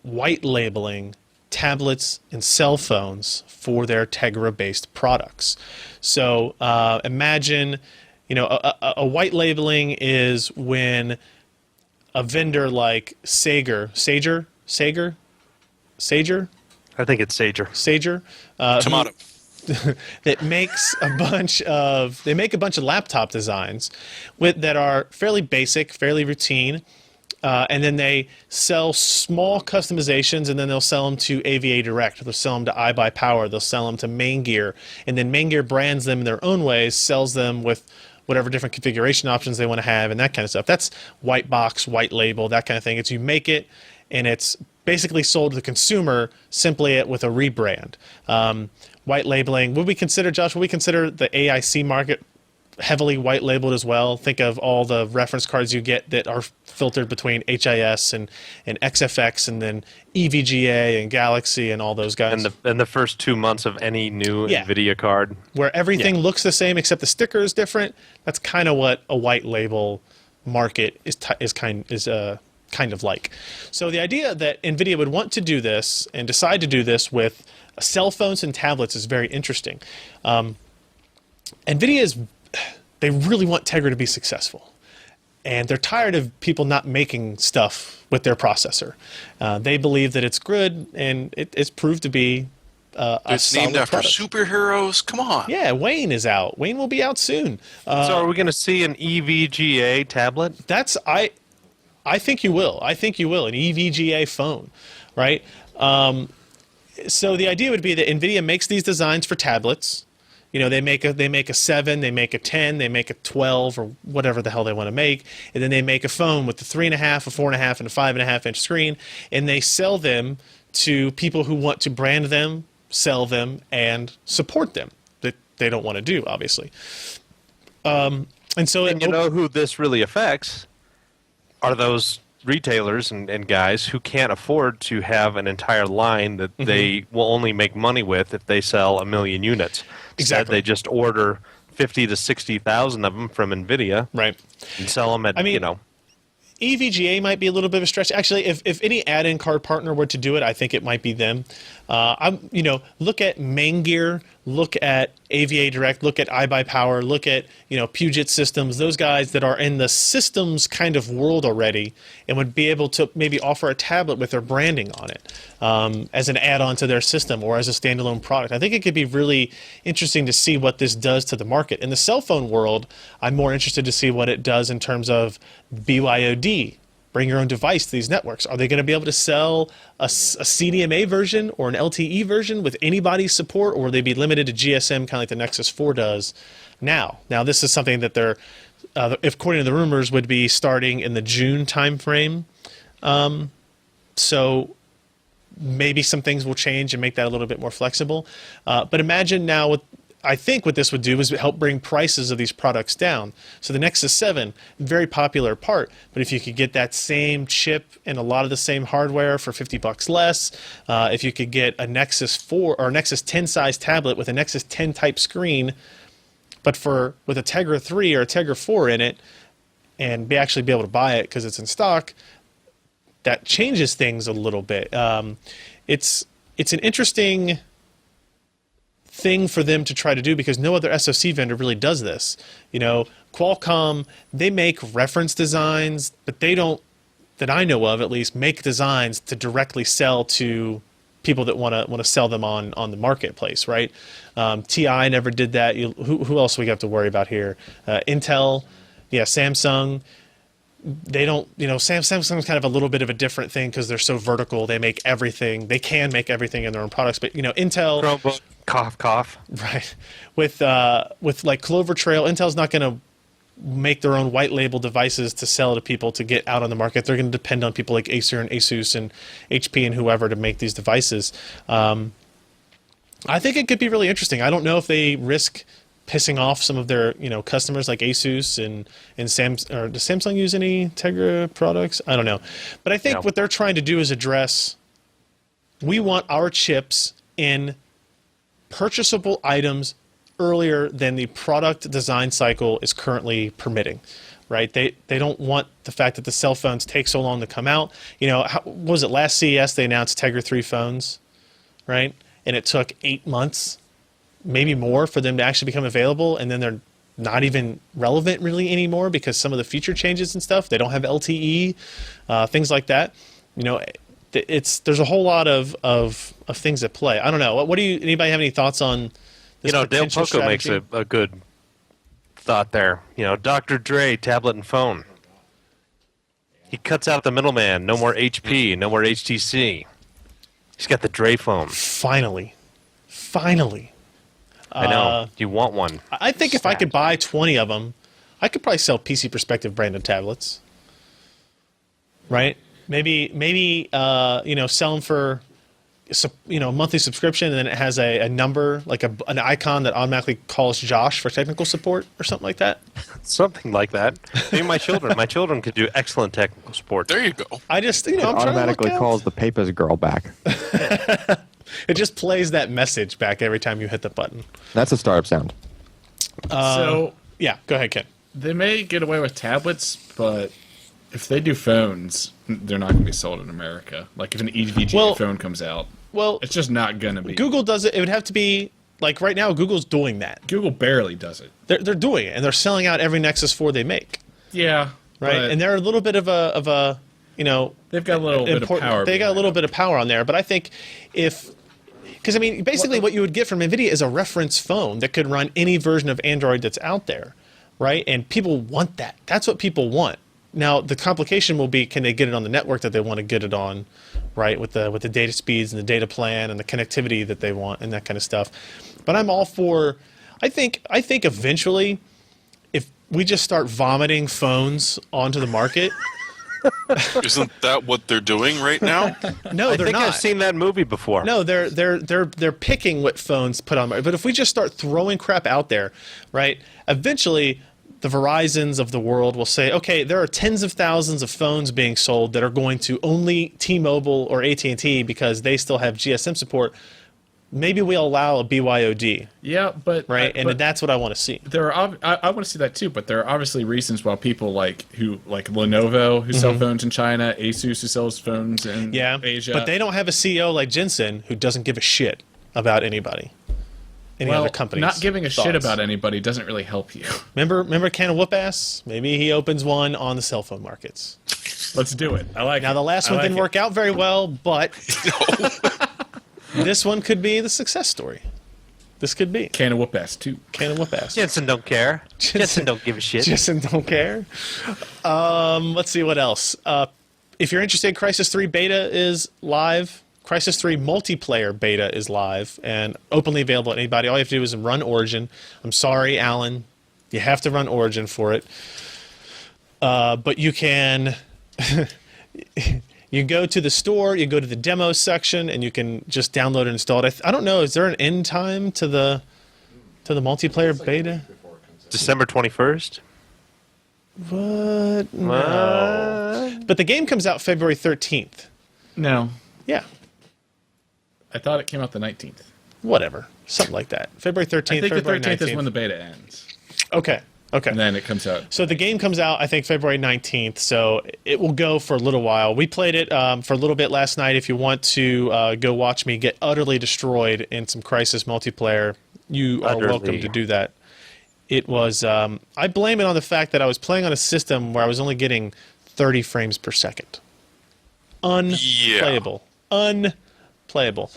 A: white labeling tablets and cell phones for their Tegra-based products. So imagine, a white labeling is when a vendor like Sager,
C: I think it's Sager.
B: Tomato.
A: that makes a bunch of laptop designs that are fairly basic, fairly routine, and then they sell small customizations, and then they'll sell them to AVA Direct, they'll sell them to iBuyPower, they'll sell them to Main Gear, and then Main Gear brands them in their own ways, sells them with whatever different configuration options they want to have, and that kind of stuff. That's white box, white label, that kind of thing. It's you make it, and it's basically sold to the consumer simply with a rebrand. White labeling, would we consider the AIC market heavily white labeled as well? Think of all the reference cards you get that are filtered between HIS and XFX, and then EVGA and Galaxy and all those guys.
C: And the first 2 months of any new
A: Yeah.
C: NVIDIA card.
A: Where everything looks the same except the sticker is different. That's kind of what a white label market is kind of like. So the idea that Nvidia would want to do this and decide to do this with cell phones and tablets is very interesting. Nvidia they really want Tegra to be successful, and they're tired of people not making stuff with their processor. They believe that it's good, and it's proved to be
B: It's named after
A: product.
B: superheroes. Come on.
A: Yeah, Wayne is out. Wayne will be out soon.
C: So are we going to see an EVGA tablet?
A: I think you will. I think you will. An EVGA phone, right? So the idea would be that Nvidia makes these designs for tablets. They make a 7, they make a 10, they make a 12, or whatever the hell they want to make, and then they make a phone with the 3.5, a 4.5, and a 5.5 inch screen, and they sell them to people who want to brand them, sell them, and support them. That they don't want to do, obviously. And so
C: And you know who this really affects are those retailers and guys who can't afford to have an entire line that they will only make money with if they sell 1 million units. Instead,
A: Exactly.
C: they just order 50 to 60,000 of them from NVIDIA
A: right.
C: and sell them at,
A: EVGA might be a little bit of a stretch. Actually, if any add-in card partner were to do it, I think it might be them. Look at Main Gear, look at AVA Direct, look at iBuyPower, look at Puget Systems. Those guys that are in the systems kind of world already, and would be able to maybe offer a tablet with their branding on it as an add-on to their system or as a standalone product. I think it could be really interesting to see what this does to the market. In the cell phone world, I'm more interested to see what it does in terms of BYOD, bring your own device to these networks. Are they going to be able to sell a CDMA version or an LTE version with anybody's support, or will they be limited to GSM, kind of like the Nexus 4 does now? Now, this is something that they're, according to the rumors, would be starting in the June timeframe. So maybe some things will change and make that a little bit more flexible. But imagine now, I think what this would do is help bring prices of these products down. So the Nexus 7, very popular part, but if you could get that same chip and a lot of the same hardware for $50 less, if you could get a Nexus 4 or Nexus 10 size tablet with a Nexus 10 type screen, but with a Tegra 3 or a Tegra 4 in it, and actually be able to buy it because it's in stock, that changes things a little bit. It's an interesting thing for them to try to do because no other SoC vendor really does this. You know, Qualcomm, they make reference designs, but they don't, that I know of at least, make designs to directly sell to people that want to sell them on the marketplace, right? TI never did that. Who else we have to worry about here? Intel, yeah, Samsung. They don't, you know, Samsung's kind of a little bit of a different thing because they're so vertical. They make everything. They can make everything in their own products, but you know, Intel.
C: Chromebook, cough, cough.
A: Right. With like Clover Trail, Intel's not going to make their own white label devices to sell to people to get out on the market. They're going to depend on people like Acer and Asus and HP and whoever to make these devices. I think it could be really interesting. I don't know if they risk pissing off some of their, you know, customers like Asus and Samsung. Or does Samsung use any Tegra products? I don't know. But I think what they're trying to do is address, we want our chips in purchasable items earlier than the product design cycle is currently permitting, right? They don't want the fact that the cell phones take so long to come out. You know, what was it, last CES they announced Tegra 3 phones, right? And it took 8 months, maybe more, for them to actually become available, and then they're not even relevant really anymore because some of the feature changes and stuff. They don't have LTE, things like that. You know, there's a whole lot of things at play. I don't know. What do you? Anybody have any thoughts on this?
C: You know, Dale
A: potential
C: Poco makes
A: strategy?
C: a good thought there. You know, Dr. Dre, tablet and phone. He cuts out the middleman. No more HP. No more HTC. He's got the Dre phone.
A: Finally.
C: I know. You want one.
A: I think if I could buy 20 of them, I could probably sell PC Perspective branded tablets. Right? Maybe you know, sell them for, you know, a monthly subscription, and then it has a number, like an icon that automatically calls Josh for technical support or something like that.
C: Something like that. Maybe my children could do excellent technical support.
B: There you go.
A: I just, you know,
D: It
A: I'm trying to
D: automatically
A: look out.
D: calls the Papers girl back.
A: It just plays that message back every time you hit the button.
D: That's a startup sound.
F: So
A: Yeah, go ahead, Ken.
F: they may get away with tablets, but if they do phones, they're not going to be sold in America. Like if an EVGA phone comes out,
A: Well,
F: it's just not going to be.
A: Google does it. It would have to be, like right now, Google's doing that.
F: Google barely does it.
A: They're doing it, and they're selling out every Nexus 4 they make.
F: Yeah,
A: Right?
F: but
A: And they're a little bit of a you know,
F: they've got a little bit of power.
A: They got a
F: behind
A: little
F: them.
A: bit of power on there, but I think because I mean, basically what you would get from Nvidia is a reference phone that could run any version of Android that's out there, right? And people want that. That's what people want. Now the complication will be, can they get it on the network that they want to get it on, right? With the data speeds and the data plan and the connectivity that they want and that kind of stuff. But I'm all for. I think eventually, if we just start vomiting phones onto the market.
B: Isn't that what they're doing right now?
A: No,
C: I
A: they're
C: think
A: not.
C: I've seen that movie before.
A: No, they're picking what phones put on. But if we just start throwing crap out there, right? Eventually, the Verizons of the world will say, okay, there are tens of thousands of phones being sold that are going to only T-Mobile or AT&T because they still have GSM support. Maybe we'll allow a BYOD,
F: Yeah, but
A: right? And
F: but
A: that's what I want to see.
F: there are. I want to see that too. But there are obviously reasons why people like Lenovo who sell phones in China, Asus who sells phones in
A: Yeah,
F: Asia.
A: but they don't have a CEO like Jensen who doesn't give a shit about anybody, any other companies.
F: Not giving a shit
A: thoughts.
F: about anybody doesn't really help you.
A: Remember Can of Whoop Ass? Maybe he opens one on the cell phone markets.
F: Let's do it. I like it.
A: Now the last
F: I
A: one
F: like
A: didn't
F: it.
A: work out very well, but this one could be the success story. This could be
F: Can of Whoop ass too.
A: Can of Whoop Ass.
C: Jensen don't care. Jensen don't give a shit.
A: Jensen don't care. Let's see what else. If you're interested, Crysis 3 beta is live. Crysis 3 multiplayer beta is live and openly available to anybody. All you have to do is run Origin. I'm sorry, Alan. You have to run Origin for it. But you can You go to the store, you go to the demo section, and you can just download and install it. I don't know. Is there an end time to the multiplayer beta?
C: December 21st.
A: What? No. But the game comes out February 13th.
F: No.
A: Yeah.
F: I thought it came out the 19th.
A: Whatever. Something like that. February 13th.
F: I think
A: February
F: the 13th
A: 19th.
F: is when the beta ends.
A: Okay. Okay.
F: And then it comes out.
A: So the game comes out, I think, February 19th, so it will go for a little while. We played it for a little bit last night. If you want to go watch me get utterly destroyed in some Crysis multiplayer, you are welcome to do that. It was, I blame it on the fact that I was playing on a system where I was only getting 30 frames per second. Unplayable. Unplayable.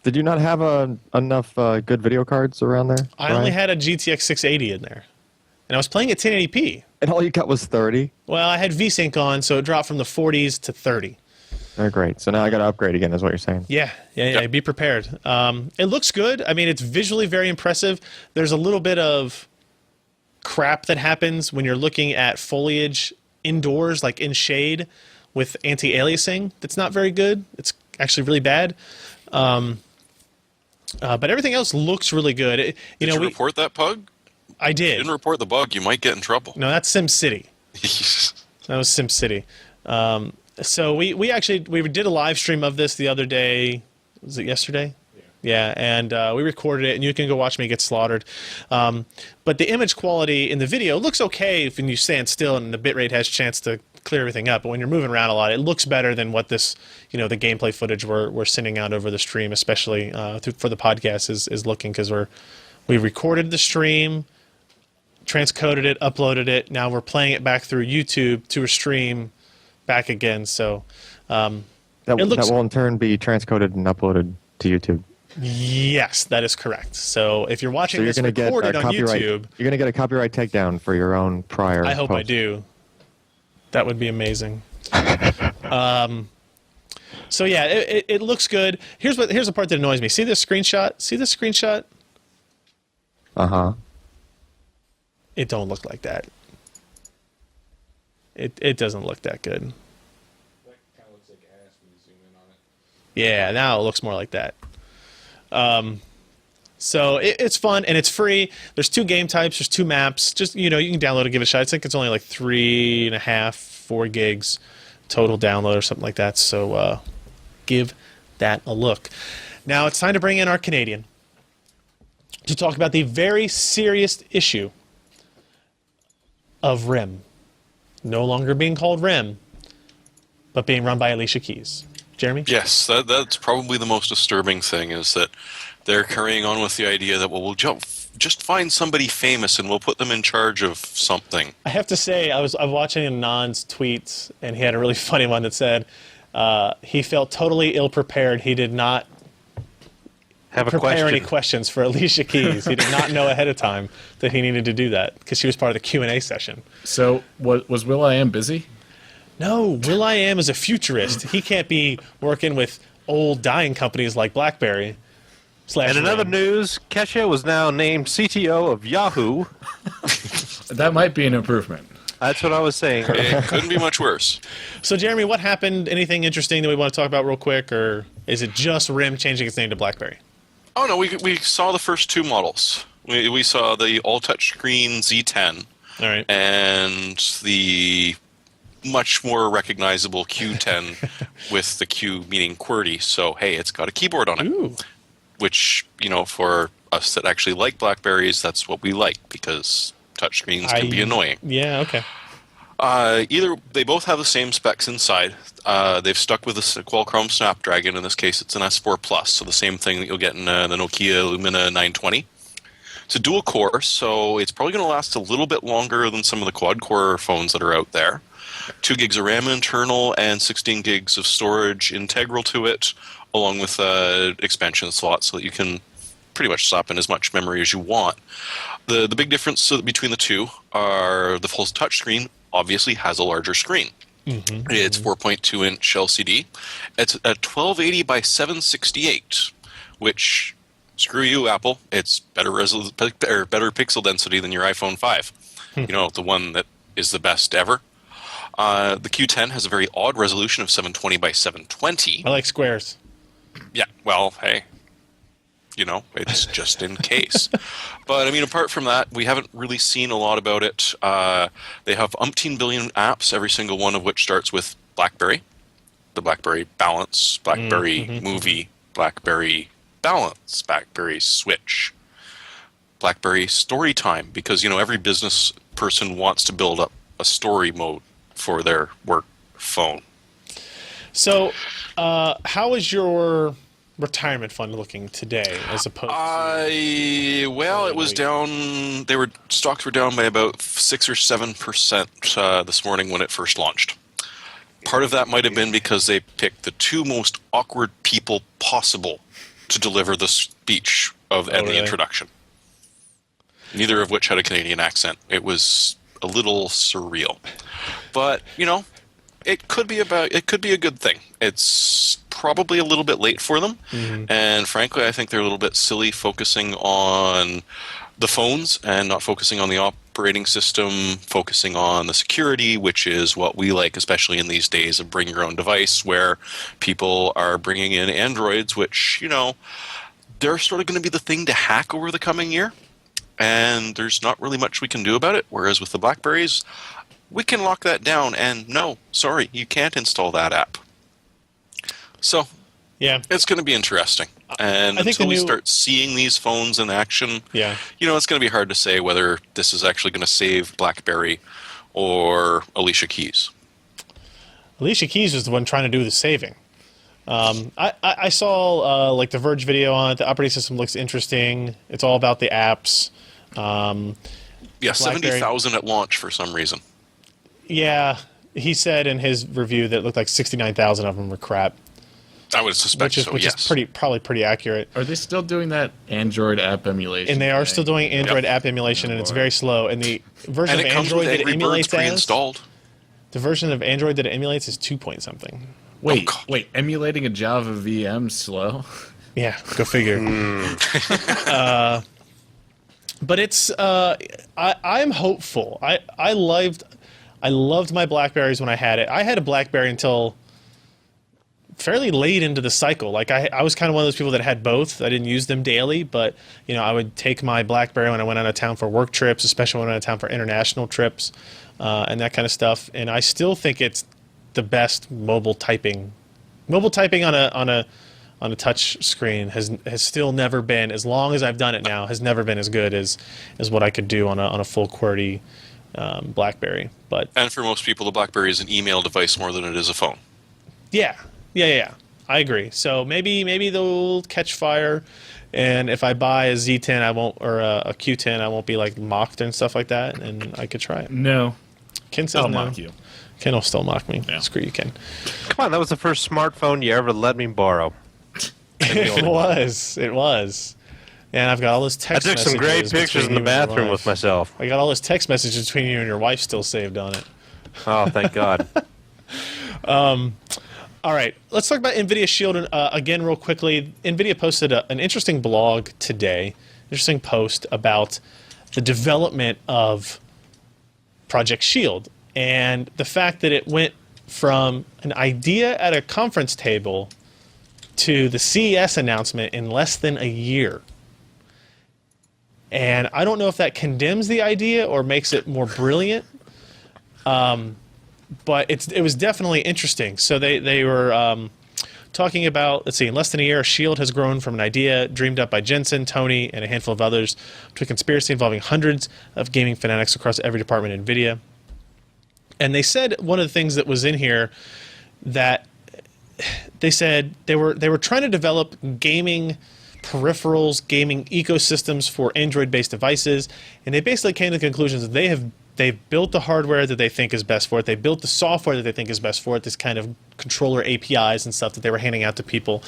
D: Did you not have enough good video cards around there?
A: I only had a GTX 680 in there. And I was playing at 1080p.
D: And all you got was 30?
A: Well, I had VSync on, so it dropped from the 40s to 30.
D: Oh, great. So now I got to upgrade again, is what you're saying.
A: Yeah. Be prepared. It looks good. I mean, it's visually very impressive. There's a little bit of crap that happens when you're looking at foliage indoors, like in shade, with anti-aliasing. That's not very good. It's actually really bad. But everything else looks really good.
B: Did you report that bug?
A: I
B: If you
A: did.
B: didn't report the bug, you might get in trouble.
A: No, that's SimCity. That was SimCity. So we did a live stream of this the other day. Was it yesterday? Yeah, and we recorded it, and you can go watch me get slaughtered. But the image quality in the video looks okay when you stand still and the bitrate has a chance to clear everything up. But when you're moving around a lot, it looks better than what this, the gameplay footage we're sending out over the stream, especially for the podcast, is looking, because we recorded the stream, transcoded it, uploaded it. Now we're playing it back through YouTube to a stream back again. So
D: That will in turn be transcoded and uploaded to YouTube.
A: Yes, that is correct. So if you're watching this recorded on YouTube,
D: you're going to get a copyright takedown for your own prior.
A: I hope I
D: post.
A: do. That would be amazing. So yeah, it looks good. Here's the part that annoys me. See this screenshot?
D: Uh-huh.
A: It don't look like that. It doesn't look that good.
F: That kind of looks like ass when you zoom in on it.
A: Yeah, now it looks more like that. So it's fun and it's free. There's 2 game types. There's 2 maps. Just, you can download and give it a shot. I think it's only like 3.5, 4 gigs total download or something like that. So give that a look. Now it's time to bring in our Canadian to talk about the very serious issue of RIM. No longer being called RIM, but being run by Alicia Keys. Jeremy?
B: Yes, that's probably the most disturbing thing, is that they're carrying on with the idea that, we'll just find somebody famous and we'll put them in charge of something.
A: I have to say, I was watching Anand's tweets, and he had a really funny one that said he felt totally ill-prepared. He did not prepare any questions for Alicia Keys. He did not know ahead of time that he needed to do that, because she was part of the Q&A session.
F: So was Will.i.am busy?
A: No, Will.i.am is a futurist. He can't be working with old dying companies like Blackberry.
C: And in other
A: RIM.
C: news, Kesha was now named CTO of Yahoo.
F: That might be an improvement.
C: That's what I was saying.
B: It couldn't be much worse.
A: So, Jeremy, what happened? Anything interesting that we want to talk about real quick, or is it just RIM changing its name to Blackberry?
B: Oh, no, we saw the first 2 models. We saw the all-touchscreen Z10
A: All right.
B: and the much more recognizable Q10 with the Q meaning QWERTY. So, hey, it's got a keyboard on it.
A: Ooh.
B: Which, for us that actually like Blackberries, that's what we like, because touchscreens can be annoying.
A: Yeah, okay.
B: They both have the same specs inside. They've stuck with the Qualcomm Snapdragon. In this case, it's an S4 Plus, so the same thing that you'll get in the Nokia Lumia 920. It's a dual core, so it's probably going to last a little bit longer than some of the quad-core phones that are out there. 2 gigs of RAM internal and 16 gigs of storage integral to it, along with expansion slots, so that you can pretty much slap in as much memory as you want. The big difference between the 2 are the full touchscreen obviously has a larger screen. Mm-hmm. It's 4.2-inch LCD. It's a 1280 by 768, which, screw you, Apple. It's better pixel density than your iPhone 5. The one that is the best ever. The Q10 has a very odd resolution of 720 by 720.
A: I like squares.
B: Yeah, well, hey, it's just in case. But, I mean, apart from that, we haven't really seen a lot about it. They have umpteen billion apps, every single one of which starts with Blackberry. The Blackberry Balance, Blackberry Movie, Blackberry Balance, Blackberry Switch, Blackberry Storytime, because, every business person wants to build up a story mode for their work phone.
A: So, how is your retirement fund looking today as opposed to...
B: Well, it was down. Stocks were down by about 6 or 7% this morning when it first launched. Part of that might have been because they picked the two most awkward people possible to deliver the speech and the introduction. Neither of which had a Canadian accent. It was a little surreal, but it could be a good thing. It's probably a little bit late for them, and frankly, I think they're a little bit silly focusing on the phones and not focusing on the operating system, focusing on the security, which is what we like, especially in these days of bring your own device, where people are bringing in Androids, which they're sort of going to be the thing to hack over the coming year, and there's not really much we can do about it. Whereas with the Blackberries, we can lock that down, and no, sorry, you can't install that app. So,
A: Yeah,
B: it's going to be interesting. And
A: I think
B: until we start seeing these phones in action, it's going to be hard to say whether this is actually going to save BlackBerry or Alicia Keys.
A: Alicia Keys was the one trying to do the saving. I saw the Verge video on it. The operating system looks interesting. It's all about the apps.
B: Yeah, 70,000 at launch for some reason.
A: Yeah, he said in his review that it looked like 69,000 of them were crap.
B: I would suspect
A: which is probably pretty accurate.
F: Are they still doing that Android app emulation?
A: And they are still doing Android app emulation, and it's very slow. And the version of Android that it emulates
B: pre-installed.
A: The version of Android that it emulates is 2 point something.
F: Wait, emulating a Java VM slow?
A: Yeah, go figure. But it's I'm hopeful. I loved my Blackberries when I had it. I had a Blackberry until fairly late into the cycle. Like I was kind of one of those people that had both. I didn't use them daily, but I would take my Blackberry when I went out of town for work trips, especially when I went out of town for international trips, and that kind of stuff. And I still think it's the best mobile typing. Mobile typing on a touch screen has still never been, as long as I've done it now, has never been as good as what I could do on a full QWERTY BlackBerry.
B: And for most people, the BlackBerry is an email device more than it is a phone.
A: Yeah. I agree. So maybe they'll catch fire, and if I buy a Z10, I won't, or a Q10, I won't be mocked and stuff like that, and I could try it.
F: No,
A: Ken says
F: I'll
A: no.
F: mock you.
A: Ken will still mock me. Yeah. Screw you, Ken.
C: Come on, that was the first smartphone you ever let me borrow.
A: It was. And I've got all those text messages.
C: I took some great pictures in the bathroom with myself.
A: I got all those text messages between you and your wife still saved on it.
C: Oh, thank God.
A: All right, let's talk about Nvidia Shield again real quickly. Nvidia posted an interesting blog today, interesting post about the development of Project Shield and the fact that it went from an idea at a conference table to the CES announcement in less than a year. And I don't know if that condemns the idea or makes it more brilliant. But it was definitely interesting. So they were talking about, let's see, in less than a year, Shield has grown from an idea dreamed up by Jensen, Tony, and a handful of others to a conspiracy involving hundreds of gaming fanatics across every department in NVIDIA. And they said one of the things that was in here that they said they were trying to develop gaming peripherals, gaming ecosystems for Android-based devices, and they basically came to the conclusion that they've built the hardware that they think is best for it. They built the software that they think is best for it, this kind of controller APIs and stuff that they were handing out to people.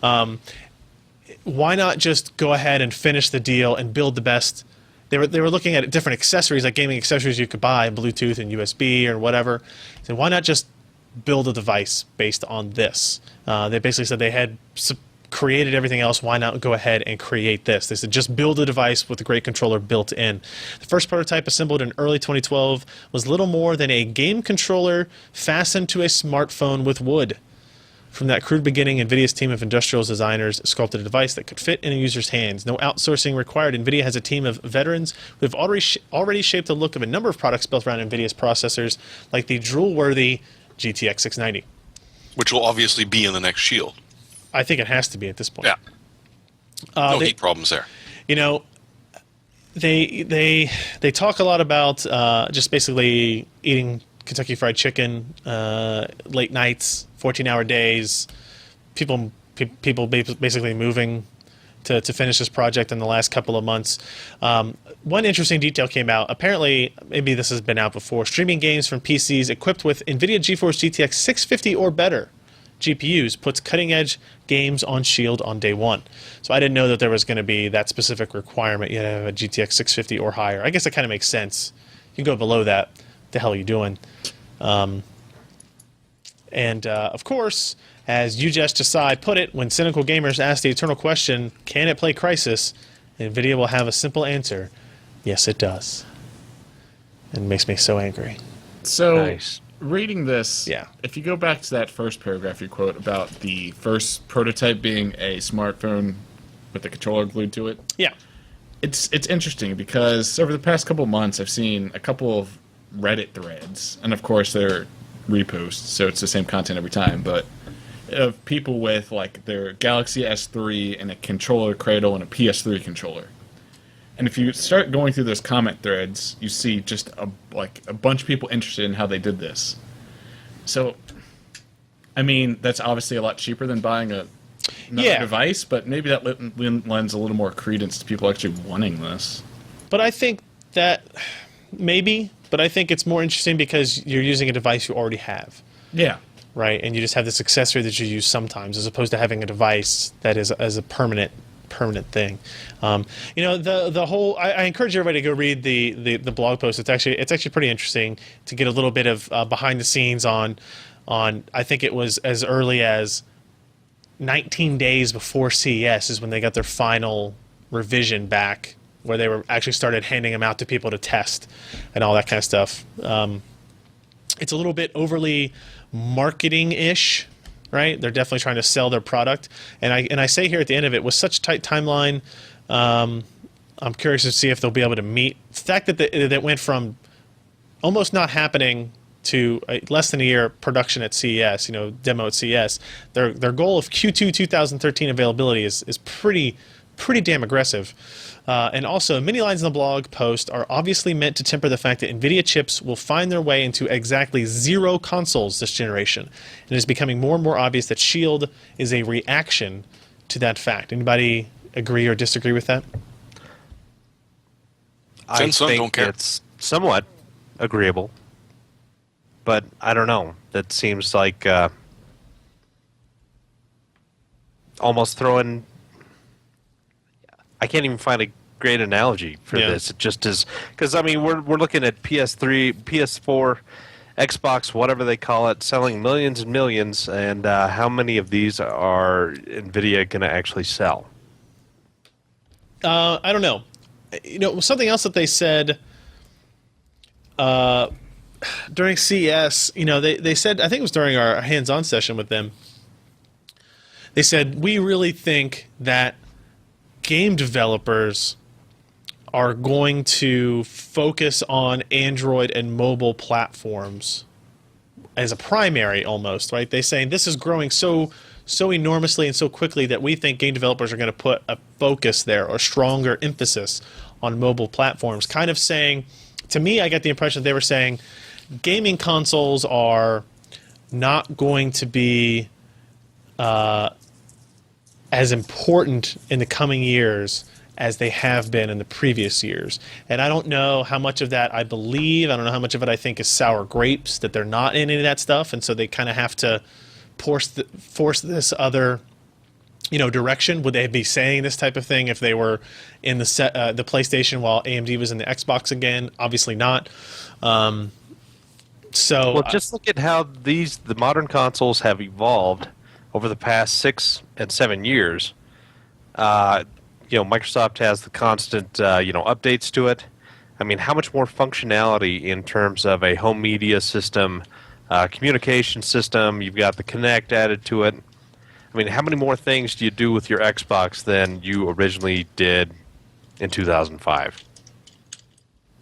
A: Why not just go ahead and finish the deal and build the best? They were looking at different accessories, like gaming accessories you could buy, Bluetooth and USB or whatever. So why not just build a device based on this? They basically said they had created everything else, why not go ahead and create this? They said just build a device with a great controller built in. The first prototype, assembled in early 2012, was little more than a game controller fastened to a smartphone with wood. From that crude beginning, NVIDIA's team of industrial designers sculpted a device that could fit in a user's hands. No outsourcing required. NVIDIA has a team of veterans who have already shaped the look of a number of products built around NVIDIA's processors, like the drool-worthy GTX 690.
B: Which will obviously be in the next Shield.
A: I think it has to be at this point.
B: Yeah. No heat problems there.
A: You know, they talk a lot about just basically eating Kentucky Fried Chicken, late nights, 14-hour days, people basically moving to finish this project in the last couple of months. One interesting detail came out. Apparently, maybe this has been out before, streaming games from PCs equipped with NVIDIA GeForce GTX 650 or better GPUs puts cutting-edge games on Shield on day one. So I didn't know that there was going to be that specific requirement. You have a GTX 650 or higher. I guess it kind of makes sense. You go below that, what the hell are you doing? Of course, as Ujesh Desai put it, when cynical gamers ask the eternal question, can it play Crysis? NVIDIA will have a simple answer. Yes, it does. It makes me so angry.
F: So,
C: Nice.
F: reading this,
A: Yeah.
F: if you go back to that first paragraph you quote about the first prototype being a smartphone with a controller glued to it,
A: Yeah.
F: it's interesting because over the past couple of months I've seen a couple of Reddit threads, and of course they're reposts, so it's the same content every time, but of people with like their Galaxy S3 and a controller cradle and a PS3 controller. And if you start going through those comment threads, you see just a bunch of people interested in how they did this. So, I mean, that's obviously a lot cheaper than buying another device, but maybe that lends a little more credence to people actually wanting this.
A: But I think that maybe, but I think it's more interesting because you're using a device you already have,
F: Yeah.
A: right? And you just have this accessory that you use sometimes, as opposed to having a device that is as a permanent thing. You know, the whole. I encourage everybody to go read the blog post. It's actually pretty interesting to get a little bit of behind the scenes on. I think it was as early as 19 days before CES is when they got their final revision back, where they were actually started handing them out to people to test and all that kind of stuff. It's a little bit overly marketing-ish, right? They're definitely trying to sell their product. And I say here at the end of it, with such a tight timeline, I'm curious to see if they'll be able to meet. The fact that that went from almost not happening to less than a year production at CES, demo at CES, their goal of Q2 2013 availability is pretty damn aggressive. And also, many lines in the blog post are obviously meant to temper the fact that NVIDIA chips will find their way into exactly 0 consoles this generation. And it is becoming more and more obvious that Shield is a reaction to that fact. Anybody agree or disagree with that?
C: I
B: Since some
C: think
B: don't care.
C: it's somewhat agreeable, but I don't know. That seems like almost throwing. I can't even find a great analogy for
A: Yeah.
C: this. It just is because I mean we're looking at PS3, PS4, Xbox, whatever they call it, selling millions and millions, and how many of these are Nvidia going to actually sell?
A: I don't know. Something else that they said during CES, they said, I think it was during our hands-on session with them, they said, we really think that game developers are going to focus on Android and mobile platforms as a primary almost, right? They're saying this is growing so enormously and so quickly that we think game developers are going to put a focus there or stronger emphasis on mobile platforms. Kind of saying, to me, I get the impression they were saying gaming consoles are not going to be as important in the coming years as they have been in the previous years. And I don't know how much of that I believe. I don't know how much of it I think is sour grapes, that they're not in any of that stuff, and so they kind of have to force this other direction. Would they be saying this type of thing if they were in the PlayStation while AMD was in the Xbox again? Obviously not. So
C: Well, just look at how the modern consoles have evolved over the past 6 and 7 years, Microsoft has the constant, updates to it. I mean, how much more functionality in terms of a home media system, communication system? You've got the Kinect added to it. I mean, how many more things do you do with your Xbox than you originally did in 2005?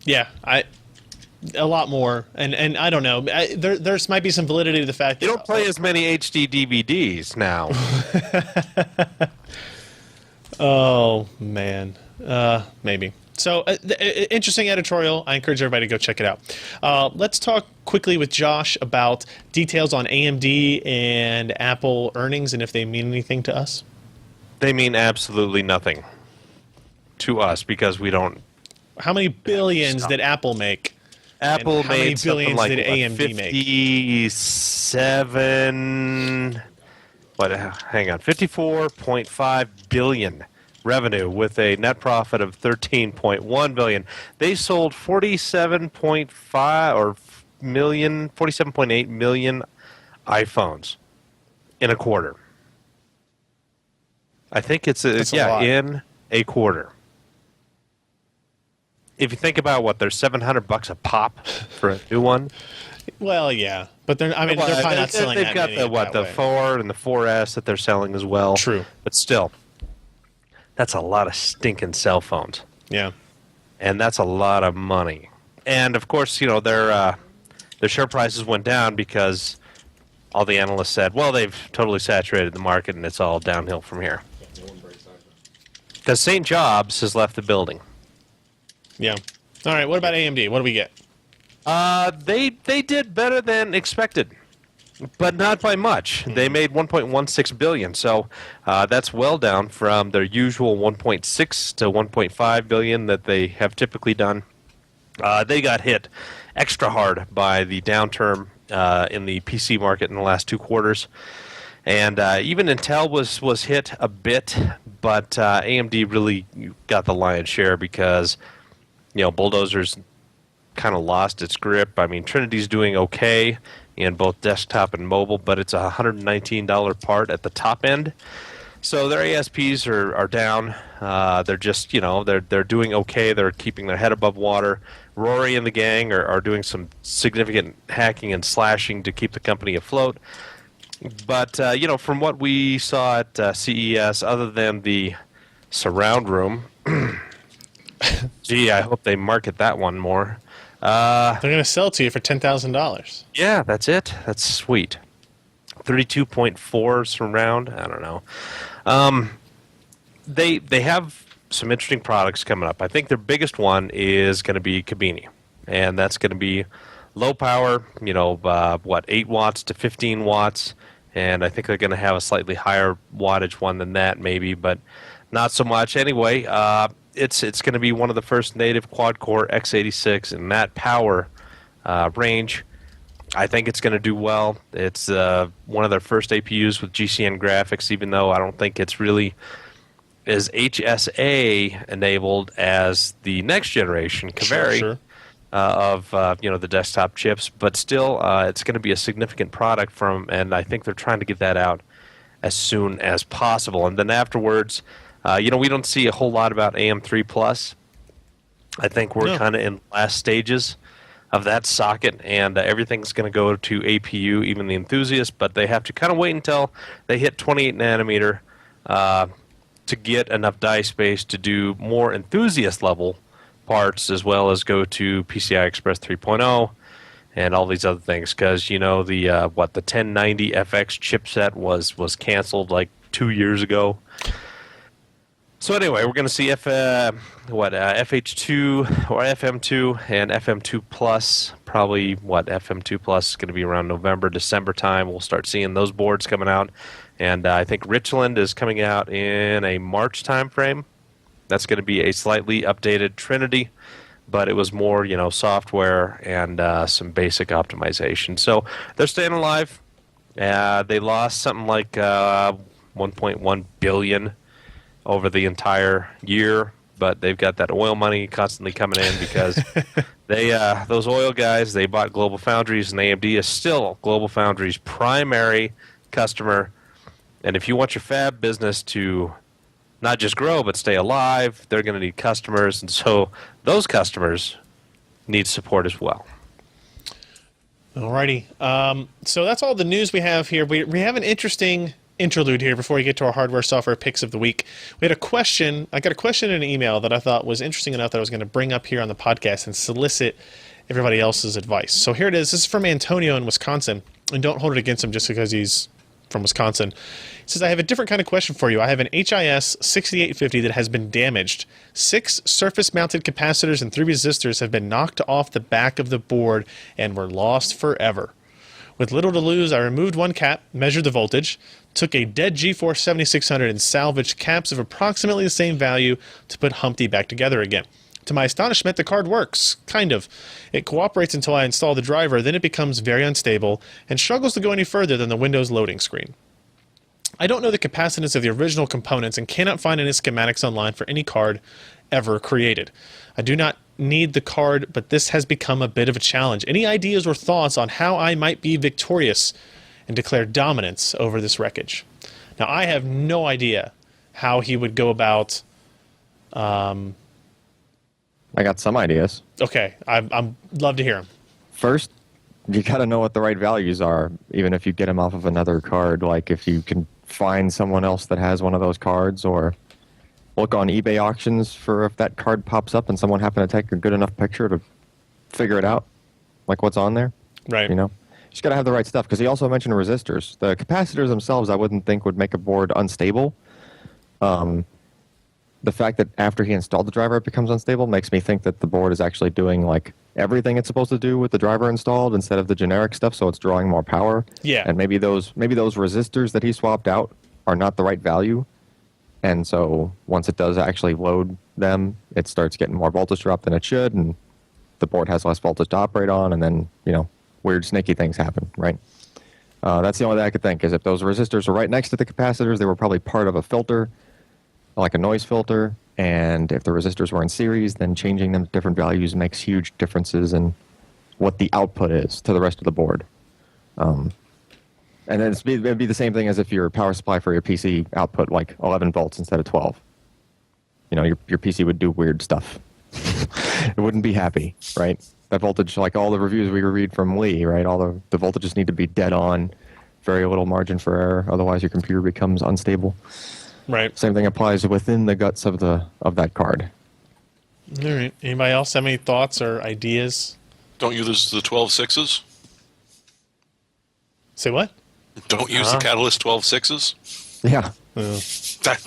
A: Yeah, a lot more, and I don't know. There's might be some validity to the fact that
C: You don't play as many HD DVDs now.
A: Oh man, maybe. So interesting editorial. I encourage everybody to go check it out. Let's talk quickly with Josh about details on AMD and Apple earnings and if they mean anything to us.
C: They mean absolutely nothing to us because we don't.
A: How many billions did Apple make?
C: Apple
A: how many
C: made something
A: billions
C: like
A: did AMD make?
C: 57. Hang on, 54.5 billion revenue with a net profit of 13.1 billion. They sold 47.8 million iPhones in a quarter. I think it's
A: a lot.
C: in a quarter. If you think about what, they're $700 a pop for a new one.
A: Well, yeah, but they're probably not selling
C: They've
A: that
C: got
A: many that
C: the
A: way.
C: 4 and the 4S that they're selling as well.
A: True.
C: But still, that's a lot of stinking cell phones.
A: Yeah.
C: And that's a lot of money. And of course, their share prices went down because all the analysts said, well, they've totally saturated the market and it's all downhill from here. Because St. Jobs has left the building.
A: Yeah. All right. What about AMD? What do we get?
C: They did better than expected, but not by much. They made 1.16 billion, so that's well down from their usual 1.6 to 1.5 billion that they have typically done. They got hit extra hard by the downturn in the PC market in the last 2 quarters, and even Intel was hit a bit, but AMD really got the lion's share because Bulldozer's kind of lost its grip. I mean, Trinity's doing okay in both desktop and mobile, but it's a $119 part at the top end. So their ASPs are down. They're just, they're doing okay. They're keeping their head above water. Rory and the gang are doing some significant hacking and slashing to keep the company afloat. But, from what we saw at CES, other than the surround room, gee, I hope they market that one more.
A: They're going to sell to you for $10,000.
C: Yeah, that's it. That's sweet. 32.4 surround. I don't know. They have some interesting products coming up. I think their biggest one is going to be Kabini, and that's going to be low power. 8 watts to 15 watts, and I think they're going to have a slightly higher wattage one than that, maybe, but not so much. Anyway, it's going to be one of the first native quad-core x86 in that power range. I think it's going to do well. It's one of their first APUs with GCN graphics, even though I don't think it's really as HSA enabled as the next generation Kaveri
A: Sure.
C: of the desktop chips. But still, it's going to be a significant product and I think they're trying to get that out as soon as possible. And then afterwards, we don't see a whole lot about AM3 Plus. I think we're kind of in last stages of that socket, and everything's going to go to APU, even the enthusiast, but they have to kind of wait until they hit 28 nanometer to get enough die space to do more enthusiast level parts, as well as go to PCI Express 3.0 and all these other things, because the 1090 FX chipset was canceled like 2 years ago. So anyway, we're going to see FH2 or FM2 and FM2 Plus. Probably FM2 Plus is going to be around November, December time. We'll start seeing those boards coming out, and I think Richland is coming out in a March time frame. That's going to be a slightly updated Trinity, but it was more software and some basic optimization. So they're staying alive. They lost something like 1.1 billion over the entire year, but they've got that oil money constantly coming in because those oil guys, they bought Global Foundries, and AMD is still Global Foundries' primary customer, And if you want your fab business to not just grow but stay alive, they're going to need customers, and so those customers need support as well.
A: Alrighty. So that's all the news we have here. We have an interesting interlude here before we get to our hardware software picks of the week. We had a question. I got a question in an email that I thought was interesting enough that I was going to bring up here on the podcast and solicit everybody else's advice. So here it is. This is from Antonio in Wisconsin. And don't hold it against him just because he's from Wisconsin. He says, I have a different kind of question for you. I have an HIS 6850 that has been damaged. 6 surface-mounted capacitors and 3 resistors have been knocked off the back of the board and were lost forever. With little to lose, I removed one cap, measured the voltage, took a dead GeForce 7600 and salvaged caps of approximately the same value to put Humpty back together again. To my astonishment, the card works, kind of. It cooperates until I install the driver, then it becomes very unstable and struggles to go any further than the Windows loading screen. I don't know the capacitance of the original components and cannot find any schematics online for any card ever created. I do not need the card, but this has become a bit of a challenge. Any ideas or thoughts on how I might be victorious and declare dominance over this wreckage? Now, I have no idea how he would go about...
D: I got some ideas.
A: Okay, I'm love to hear them.
D: First, you got to know what the right values are, even if you get them off of another card. Like if you can find someone else that has one of those cards, or look on eBay auctions for if that card pops up and someone happened to take a good enough picture to figure it out, like what's on there.
A: Right.
D: You know, you just got to have the right stuff. Because he also mentioned resistors. The capacitors themselves, I wouldn't think would make a board unstable. The fact that after he installed the driver it becomes unstable makes me think that the board is actually doing like everything it's supposed to do with the driver installed instead of the generic stuff, so it's drawing more power.
A: Yeah.
D: And maybe those resistors that he swapped out are not the right value. And so once it does actually load them, it starts getting more voltage drop than it should, and the board has less voltage to operate on, and then, you know, weird snaky things happen, right? That's the only thing I could think, is if those resistors were right next to the capacitors, they were probably part of a filter, like a noise filter, and if the resistors were in series, then changing them to different values makes huge differences in what the output is to the rest of the board. And then it'd be the same thing as if your power supply for your PC output like 11 volts instead of 12. You know, your PC would do weird stuff. It wouldn't be happy, right? That voltage, like all the reviews we read from Lee, right? All the voltages need to be dead on, very little margin for error, otherwise your computer becomes unstable.
A: Right.
D: Same thing applies within the guts of that card.
A: All right. Anybody else have any thoughts or ideas?
B: Don't use the 12.6s.
A: Say what?
B: Don't use the Catalyst 12.6s.
D: Yeah.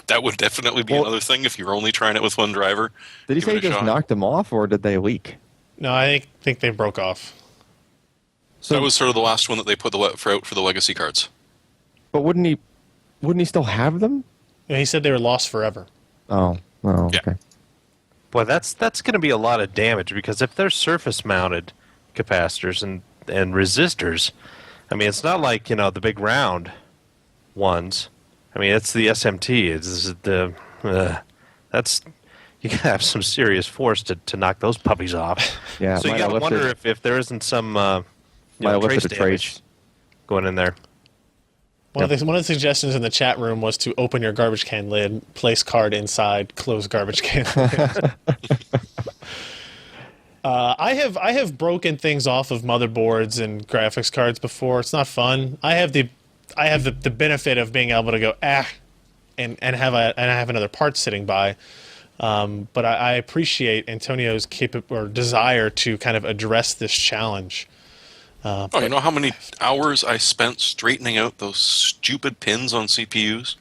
B: That would definitely be another thing if you're only trying it with one driver.
D: Did he
B: Give
D: say
B: it
D: he
B: a
D: just
B: shot.
D: knocked them off, or did they leak?
A: No, I think they broke off.
D: So,
B: That was sort of the last one that they put out for the legacy cards.
D: but wouldn't he still have them?
A: Yeah, he said they were lost forever.
D: Oh,
B: Yeah.
D: okay.
C: Boy, that's going to be a lot of damage, because if they're surface-mounted capacitors and resistors, I mean, it's not like, you know, the big round ones. I mean, it's the SMT. It's that's, you gotta have some serious force to knock those puppies off.
D: Yeah,
C: So you
D: might
C: gotta
D: have
C: wonder
D: lifted-
C: if there isn't some
D: might have
C: trace
D: lifted a
C: damage
D: trace.
C: going in there.
A: One of the suggestions in the chat room was to open your garbage can lid, place card inside, close garbage can lid. I have broken things off of motherboards and graphics cards before. It's not fun. I have the benefit of being able to go and have another part sitting by. But I appreciate Antonio's desire to kind of address this challenge.
B: You know how many hours I spent straightening out those stupid pins on CPUs?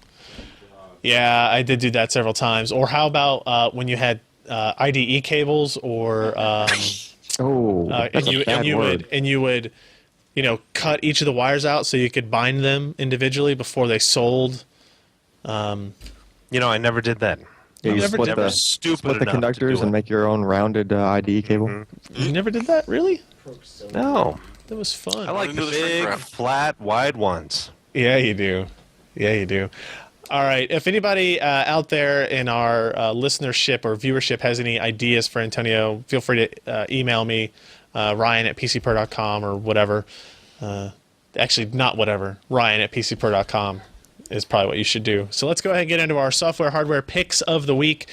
A: Yeah, I did do that several times. Or how about when you had IDE cables, or
D: That's
A: and
D: a bad word.
A: you would cut each of the wires out so you could bind them individually before they sold.
C: I never did that.
D: Yeah, you
A: never
D: split
A: did
D: the,
A: that.
C: Stupid
D: split the
C: enough to
D: conductors
C: do
D: and
C: it.
D: make your own rounded IDE cable.
A: You never did that, really?
C: No,
A: That was fun.
C: I like
B: into
C: the
B: the shrink
C: big,
B: wrap.
C: flat, wide ones.
A: Yeah, you do. Yeah, you do. All right. If anybody out there in our listenership or viewership has any ideas for Antonio, feel free to email me, Ryan@pcper.com or whatever. Actually, not whatever. Ryan@pcper.com. is probably what you should do. So let's go ahead and get into our software hardware picks of the week.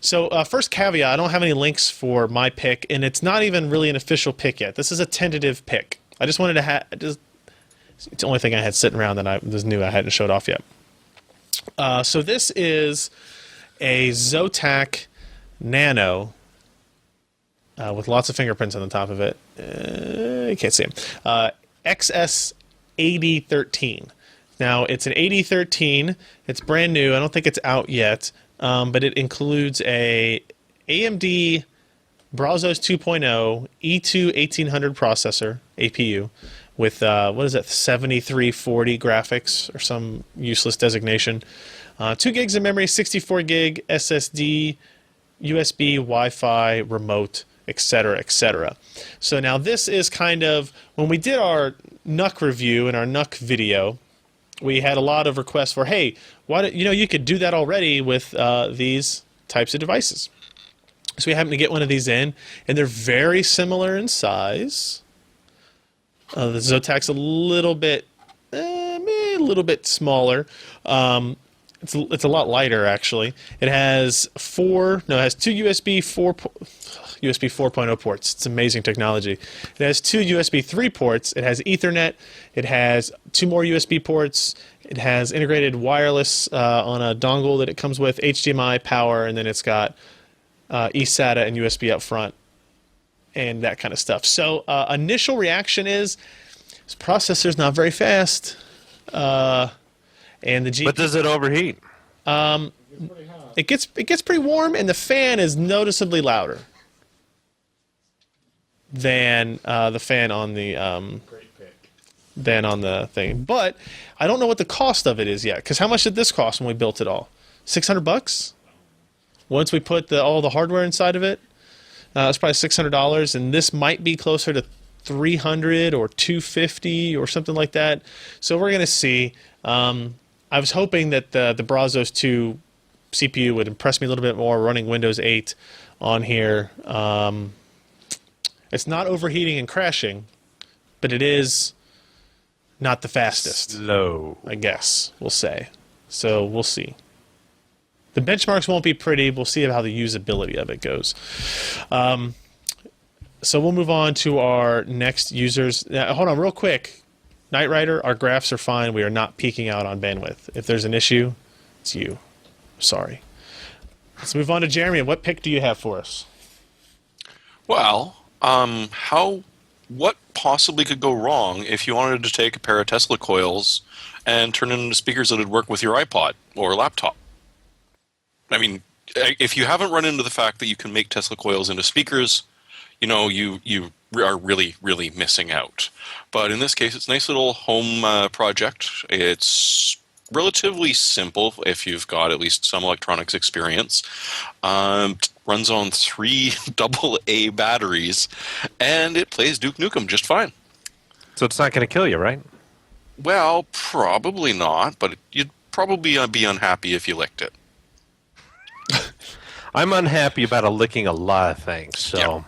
A: So first caveat, I don't have any links for my pick, and it's not even really an official pick yet. This is a tentative pick. I just wanted to have, it's the only thing I had sitting around that I was new I hadn't showed off yet. So this is a Zotac Nano with lots of fingerprints on the top of it. You can't see them. XS8013. Now, it's an 8013. It's brand new. I don't think it's out yet, but it includes a AMD Brazos 2.0 E2 1800 processor, APU, with, 7340 graphics, or some useless designation. 2 gigs of memory, 64 gig SSD, USB, Wi-Fi, remote, etc., etc. So now this is kind of, when we did our NUC review and our NUC video, we had a lot of requests for, hey, you could do that already with these types of devices. So we happened to get one of these in, and they're very similar in size. The Zotac's a little bit smaller. It's a lot lighter, actually. It has two USB 4.0 ports. It's amazing technology. It has 2 USB 3 ports. It has Ethernet. It has 2 more USB ports. It has integrated wireless on a dongle that it comes with, HDMI power, and then it's got eSATA and USB up front and that kind of stuff. So initial reaction is this processor's not very fast. And the GPU,
C: But does it overheat?
A: it gets pretty warm, and the fan is noticeably louder than the fan on the thing. But I don't know what the cost of it is yet, because how much did this cost when we built it all? $600? Once we put all the hardware inside of it, it's probably $600, and this might be closer to $300 or $250 or something like that. So we're gonna see. I was hoping that the Brazos 2 CPU would impress me a little bit more running Windows 8 on here. It's not overheating and crashing, but it is not the fastest.
C: Slow.
A: I guess we'll say. So we'll see. The benchmarks won't be pretty. We'll see how the usability of it goes. So we'll move on to our next users. Now, hold on real quick. Knight Rider, our graphs are fine. We are not peaking out on bandwidth. If there's an issue, it's you. Sorry. Let's move on to Jeremy. What pick do you have for us?
B: Well, what possibly could go wrong if you wanted to take a pair of Tesla coils and turn them into speakers that would work with your iPod or laptop? I mean, if you haven't run into the fact that you can make Tesla coils into speakers, you are really, really missing out. But in this case, it's a nice little home project. It's relatively simple if you've got at least some electronics experience. Runs on 3 AA batteries, and it plays Duke Nukem just fine.
C: So it's not going to kill you, right?
B: Well, probably not, but you'd probably be unhappy if you licked it.
C: I'm unhappy about licking a lot of things, so...
B: Yeah.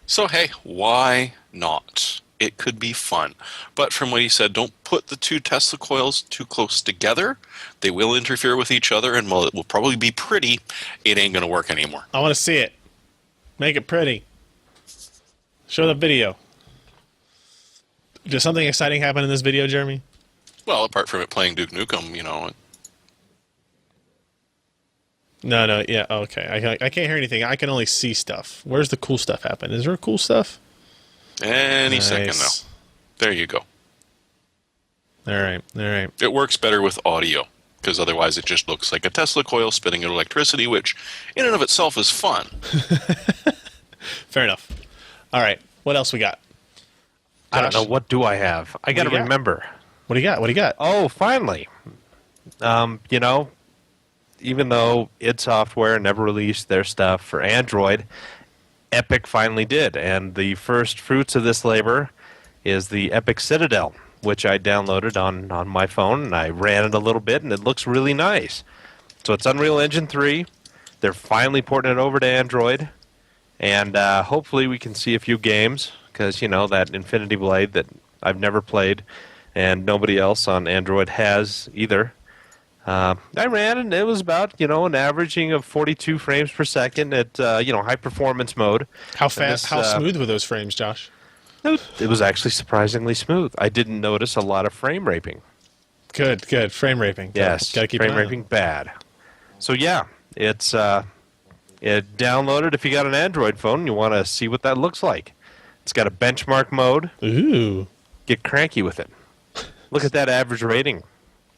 B: So, hey, why not? It could be fun. But from what he said, don't put the 2 Tesla coils too close together. They will interfere with each other, and while it will probably be pretty, it ain't going to work anymore.
A: I want to see it. Make it pretty. Show the video. Does something exciting happen in this video, Jeremy?
B: Well, apart from it playing Duke Nukem,
A: No, yeah, okay. I can't hear anything. I can only see stuff. Where's the cool stuff happen? Is there cool stuff?
B: Any second now. There you go.
A: All right.
B: It works better with audio, because otherwise it just looks like a Tesla coil spitting out electricity, which in and of itself is fun.
A: Fair enough. All right, what else we got?
C: I don't
A: Josh?
C: know. What do I have? I got to
A: do you got?
C: remember.
A: What do you got?
C: Oh, finally. Even though id Software never released their stuff for Android, Epic finally did. And the first fruits of this labor is the Epic Citadel, which I downloaded on my phone, and I ran it a little bit, and it looks really nice. So it's Unreal Engine 3. They're finally porting it over to Android, and hopefully we can see a few games, because, that Infinity Blade that I've never played, and nobody else on Android has either. I ran, and it was about, an averaging of 42 frames per second at, high performance mode.
A: How
C: And
A: fast?
C: this,
A: How smooth were those frames, Josh?
C: It was actually surprisingly smooth. I didn't notice a lot of frame raping.
A: Good, good. Frame raping.
C: Yes,
A: Gotta keep
C: frame
A: an eye on
C: raping bad. So yeah, it's downloaded if you got an Android phone and you want to see what that looks like. It's got a benchmark mode.
A: it. Ooh,
C: Get cranky with it. Look at that average rating,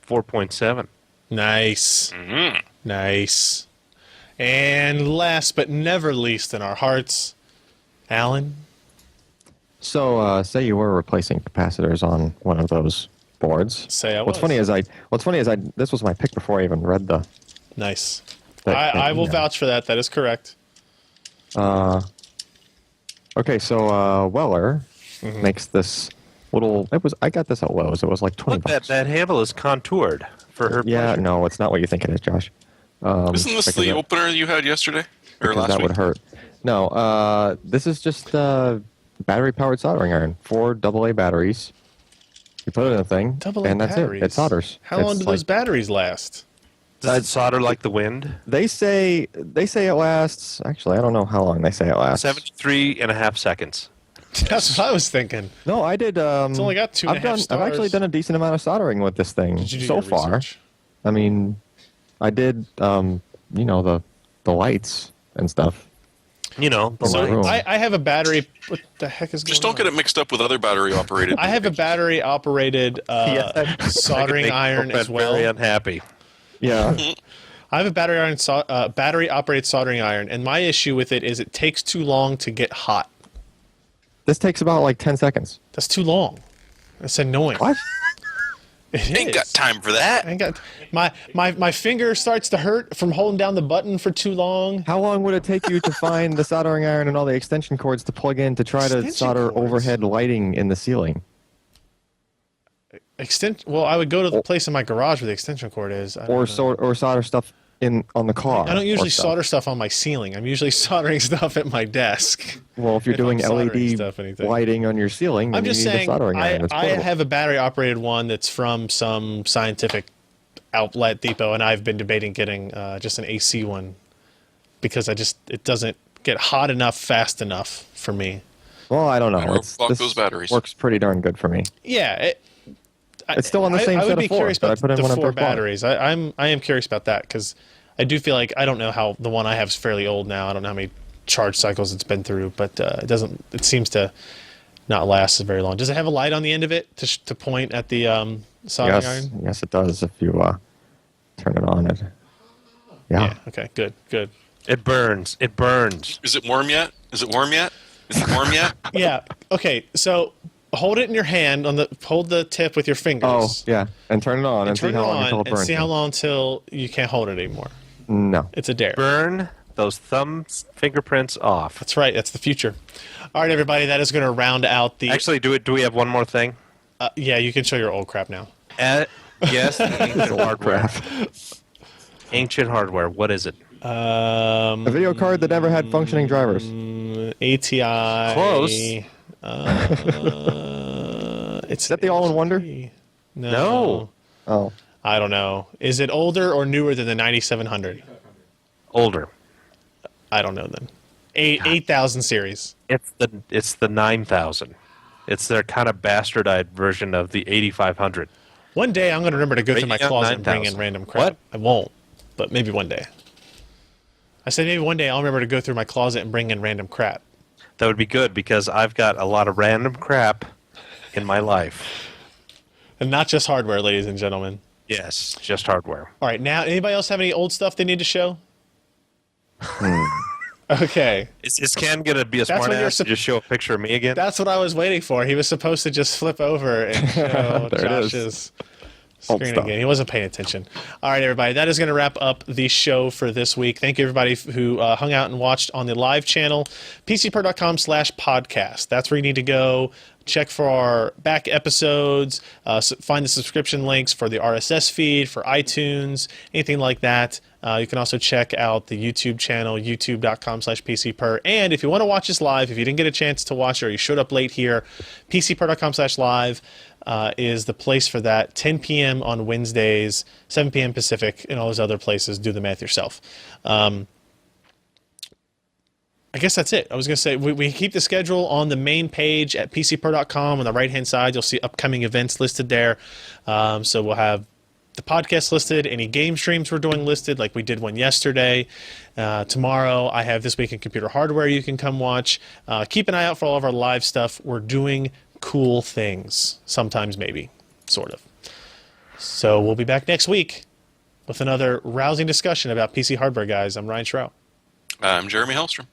C: 4.7.
A: nice, nice. And last but never least in our hearts, Alan.
D: So, say you were replacing capacitors on one of those boards.
A: Say I
D: What's
A: was.
D: funny is this was my pick before I even read the.
A: Nice.
D: that
A: I will
D: email.
A: vouch for that. That is correct.
D: Okay, so Weller makes this little. I got this at Lowe's. It was like 20
C: Look,
D: bucks.
C: that handle is contoured for her
D: Yeah,
C: pleasure.
D: no, it's not what you think it is, Josh.
B: Isn't this
D: because
B: the
D: that-
B: opener you had yesterday or
D: because
B: last
D: that
B: week?
D: would hurt. No, this is just battery-powered soldering iron. 4 AA batteries. You put it in a thing,
A: Double A
D: and that's
A: batteries.
D: it. It solders.
A: How long
D: It's
A: do
D: like-
A: those batteries last?
C: Does it solder like the wind?
D: They say it lasts. Actually, I don't know how long they say it lasts.
C: 73 and a half seconds.
A: That's what I was thinking.
D: No, I did. It's
A: only got 2.5
D: I've actually
A: stars.
D: done a decent amount of soldering with this thing
A: Did you do
D: so
A: your
D: far.
A: research?
D: I mean, I did. The lights and stuff.
C: The
A: So
D: room.
C: lights.
A: I have a battery. What the heck is
B: Just
A: going
B: don't get
A: on?
B: it mixed up with other battery operated.
A: I have a battery operated
C: Yes, I could
A: soldering
C: make
A: iron
C: Brett
A: as well.
C: Very unhappy.
D: Yeah.
A: I have a battery operated soldering iron, and my issue with it is it takes too long to get hot.
D: This takes about like 10 seconds.
A: That's too long. That's annoying.
D: What?
A: It
B: Ain't
A: is.
B: got time for that.
A: I ain't got my finger starts to hurt from holding down the button for too long.
D: How long would it take you to find the soldering iron and all the extension cords to plug in to try to
A: Extension
D: solder
A: cords?
D: overhead lighting in the ceiling?
A: Well, I would go to the place in my garage where the extension cord is. I don't know.
D: Or solder stuff on the car?
A: I don't usually
D: or stuff.
A: solder stuff on my ceiling. I'm usually soldering stuff at my desk.
D: Well, if you're
A: if I'm
D: doing
A: soldering
D: LED
A: stuff, anything.
D: lighting on your ceiling, then
A: I'm
D: you
A: just
D: need
A: saying,
D: the soldering iron. It's
A: I
D: portable.
A: have a battery operated one that's from some scientific outlet depot, and I've been debating getting just an AC one because it doesn't get hot enough fast enough for me.
D: Well, I don't know.
B: Or fuck
D: This
B: those batteries.
D: works pretty darn good for me.
A: Yeah,
D: It's still on the same
A: I
D: set
A: would
D: of
A: be
D: four
A: curious
D: that I
A: about
D: put in
A: the
D: when I
A: four
D: first bought it.
A: batteries. I am curious about that because I do feel like I don't know how the one I have is fairly old now. I don't know how many charge cycles it's been through, but it doesn't. It seems to not last very long. Does it have a light on the end of it to point at the soldering iron?
D: Yes, it does. If you turn it on, it.
A: Yeah. Okay. Good. Good.
C: It burns. It burns.
B: Is it warm yet? Is it warm yet? Is it warm yet?
A: Yeah. Okay. So hold it in your hand hold the tip with your fingers.
D: Oh, yeah, and turn it on and,
A: Turn
D: see
A: it
D: how long
A: on
D: until it
A: and
D: burns.
A: see how long until you can't hold it anymore.
D: No.
A: It's a dare.
C: Burn those thumb fingerprints off.
A: That's right. That's the future. All right, everybody. That is going to round out the.
C: Actually, do we have one more thing?
A: Yeah, you can show your old crap now.
C: Yes, ancient hardware.
D: Crap.
C: Ancient hardware. What is it?
D: A video card that never had functioning drivers.
A: ATI.
C: Close.
A: It's
D: Is that the All-in-Wonder?
A: No.
D: Oh.
A: I don't know. Is it older or newer than the 9700?
C: Older.
A: I don't know then. 8000 series.
C: It's the 9000. It's their kind of bastardized version of the 8500.
A: One day I'm going to remember to go through my
C: Radeon
A: closet and bring in
C: 9000.
A: random crap.
C: What?
A: I won't, but maybe one day. I said maybe one day I'll remember to go through my closet and bring in random crap.
C: That would be good because I've got a lot of random crap in my life.
A: And not just hardware, ladies and gentlemen.
C: Yes, just hardware.
A: All right, now anybody else have any old stuff they need to show? Okay.
C: Is Ken going to be a
A: That's
C: smart
A: what you're
C: ass to
A: sup-
C: just show a picture of me again?
A: That's what I was waiting for. He was supposed to just flip over and show
D: There it is.
A: Josh's
D: Old
A: screen
D: stuff.
A: again. He wasn't paying attention. All right, everybody. That is going to wrap up the show for this week. Thank you, everybody, who hung out and watched on the live channel, pcper.com/podcast. That's where you need to go. Check for our back episodes. Find the subscription links for the RSS feed, for iTunes, anything like that. You can also check out the YouTube channel, youtube.com/PCPer. And if you want to watch us live, if you didn't get a chance to watch or you showed up late here, PCPer.com/live. is the place for that. 10 p.m. on Wednesdays, 7 p.m. Pacific, and all those other places. Do the math yourself. I guess that's it. I was going to say, we keep the schedule on the main page at pcpro.com. On the right-hand side, you'll see upcoming events listed there. So we'll have the podcast listed, any game streams we're doing listed, like we did one yesterday. Tomorrow, I have This Week in Computer Hardware you can come watch. Keep an eye out for all of our live stuff. We're doing cool things. Sometimes, maybe. Sort of. So we'll be back next week with another rousing discussion about PC hardware, guys. I'm Ryan Schrow.
B: I'm Jeremy Hellstrom.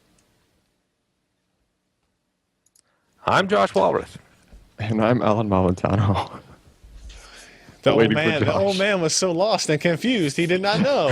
C: I'm Josh Walrath.
D: And I'm Alan Malventano.
A: The
D: Waiting for
A: old man
D: Josh.
A: was so lost and confused, he did not know.